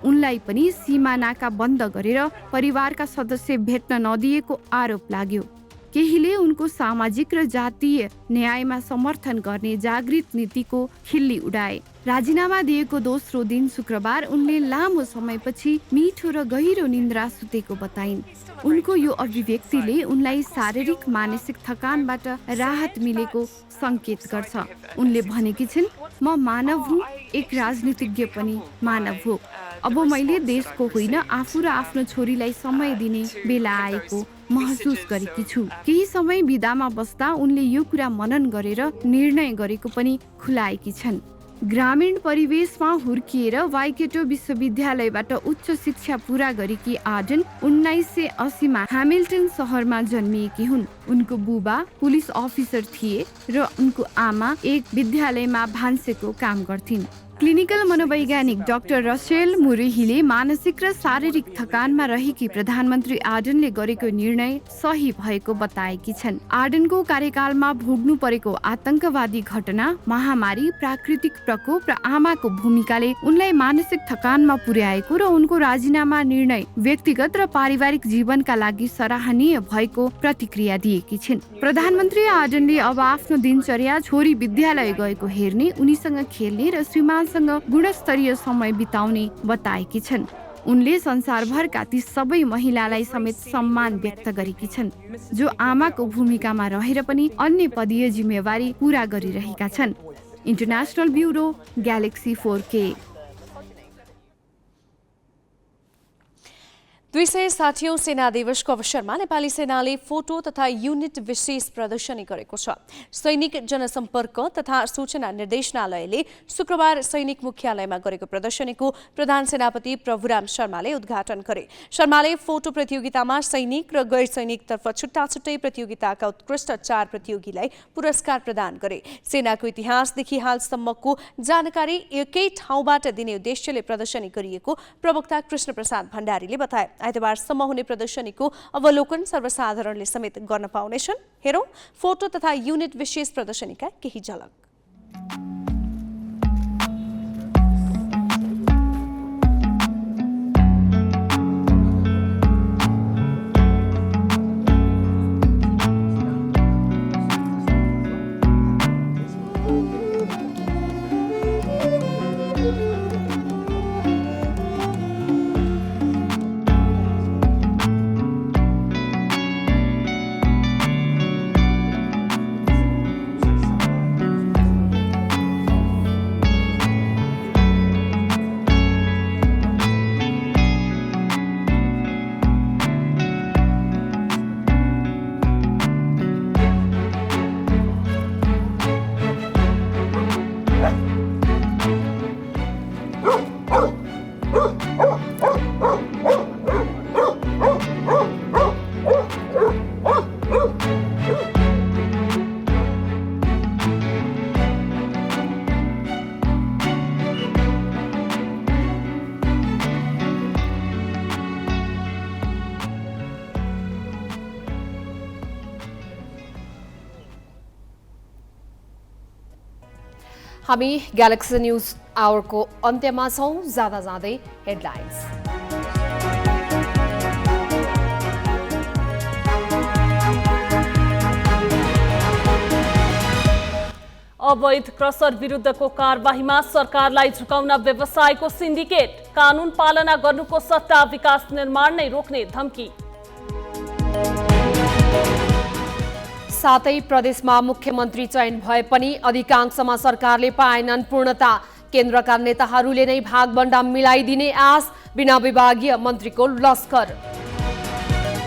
उनलाई पनि सीमा नाका बन्द गरेर परिवारका सदस्य भेट्न नदिएको आरोप लाग्यो। केहीले उनको सामाजिक र जातीय न्यायमा समर्थन गर्ने जागृत नीतिको खिल्ली उडाए। राजीनामा दिएको दोस्रो दिन शुक्रबार उनले लामो समयपछि मिठो र गहिरो निन्द्रा सुतेको बताइन्। उनको यो अभिव्यक्तिले उनलाई शारीरिक मानसिक थकानबाट राहत मिलेको संकेत गर्छ। उनले भनेकी छिन्, म मानव हुँ, एक राजनीतिज्ञ पनि मानव हो। अब मैले देशको होइन, आफू र आफ्नो छोरीलाई समय दिने बेला आएको महसुस गरेकी छु। केही समय बिदामा बस्दा उनले यो कुरा मनन गरेर निर्णय गरेको पनि खुलाएकी छन्। ग्रामीण परिवेशमा हुर्किएर वाइकेटो विश्वविद्यालयबाट उच्च शिक्षा पूरा गरेकी आर्डन 1980मा ह्यामिल्टन सहरमा जन्मिएकी हुन्। उनको बुबा पुलिस अफिसर थिए र उनको आमा एक विद्यालयमा भान्सेको काम गर्थिन्। क्लिनिकल मनोवैज्ञानिक डाक्टर रसेल मुरेहीले मानसिक र शारीरिक थकानमा रहेकी प्रधानमन्त्री आर्डनले गरेको निर्णय सही भएको बताएकी छन्। आर्डनको कार्यकालमा भोग्नु परेको आतंकवादी घटना, महामारी, प्राकृतिक प्रकोप र आमाको भूमिकाले उनलाई मानसिक थकानमा पुर्याएको र उनको राजीनामा निर्णय व्यक्तिगत र पारिवारिक जीवनका लागि सराहनीय भएको प्रतिक्रिया दिएकी छिन्। प्रधानमन्त्री आर्डनले अब आफ्नो दिनचर्या छोरी विद्यालय गएको हेर्ने, उनीसँग खेल्ने र श्रीमानसँग गुणस्तरीय समय बिताउने बताएकी छन्। उनले संसारभरका ती सबै महिलालाई समेत सम्मान व्यक्त गरेकी छन् जो आमाको भूमिकामा रहेर पनि अन्य पदीय जिम्मेवारी पूरा गरिरहेका छन्। International bureau, galaxy 4K। 260औं सेना दिवसको अवसरमा नेपाली सेनाले फोटो तथा युनिट विशेष प्रदर्शनी गरेको छ। सैनिक जनसम्पर्क तथा सूचना निर्देशनालयले शुक्रबार सैनिक मुख्यालयमा गरेको प्रदर्शनीको प्रधान सेनापति प्रभुराम शर्माले उद्घाटन गरे। शर्माले फोटो प्रतियोगितामा सैनिक र गैर सैनिकतर्फ छुट्टा छुट्टै प्रतियोगिताका उत्कृष्ट 4 प्रतियोगीलाई पुरस्कार प्रदान गरे। सेनाको इतिहासदेखि हालसम्मको जानकारी एकै ठाउँबाट दिने उद्देश्यले प्रदर्शनी गरिएको प्रवक्ता कृष्ण प्रसाद भण्डारीले बताए। आइतबारसम्म हुने प्रदर्शनीको अवलोकन सर्वसाधारणले समेत गर्न पाउनेछन्। हेरौं फोटो तथा युनिट विशेष प्रदर्शनीका केही झलक। हामी ग्यालेक्सी न्यूज आवरको अन्त्यमा छौं। जाँदा जाँदै हेडलाइन्स। अवैध क्रसर विरुद्धको कारबाहीमा सरकारलाई झुकाउन व्यवसायको सिन्डिकेट, कानून पालना गर्नुको सट्टा विकास निर्माण नै रोक्ने धम्की। सातै प्रदेशमा मुख्यमन्त्री चयन भए पनि अधिकांशमा सरकारले पाएनन् पूर्णता। केन्द्रका नेताहरूले नै भागबण्डा मिलाइदिने आश, बिना विभागीय मन्त्रीको लस्कर।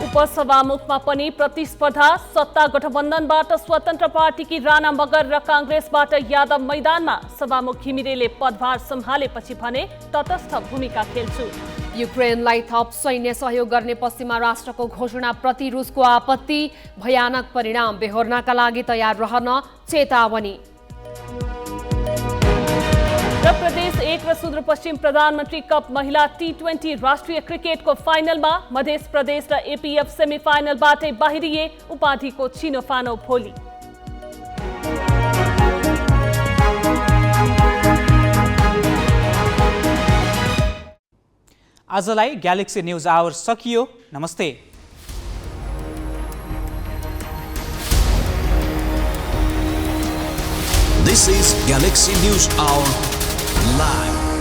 उपसभामुखमा पनि प्रतिस्पर्धा, सत्ता गठबन्धनबाट स्वतन्त्र पार्टीकी राणा मगर र काङ्ग्रेसबाट यादव मैदानमा। सभामुख घिमिरेले पदभार सम्हालेपछि भने तटस्थ भूमिका खेल्छु। युक्रेनलाई थप सैन्य सहयोग गर्ने पश्चिमा राष्ट्रको घोषणाप्रति रुसको आपत्ति, भयानक परिणाम बेहोर्नका लागि तयार रहन चेतावनी। र प्रदेश 1 र सुदूरपश्चिम प्रधानमन्त्री कप महिला T20 राष्ट्रिय क्रिकेटको फाइनलमा मध्य प्रदेश र एपीएफ सेमिफाइनलबाटै बाहिरिए। उपाधिको छिनोफानो भोलि। आजलाई ग्यालेक्सी न्यूज आवर सकियो। नमस्ते। This is Galaxy News Hour Live.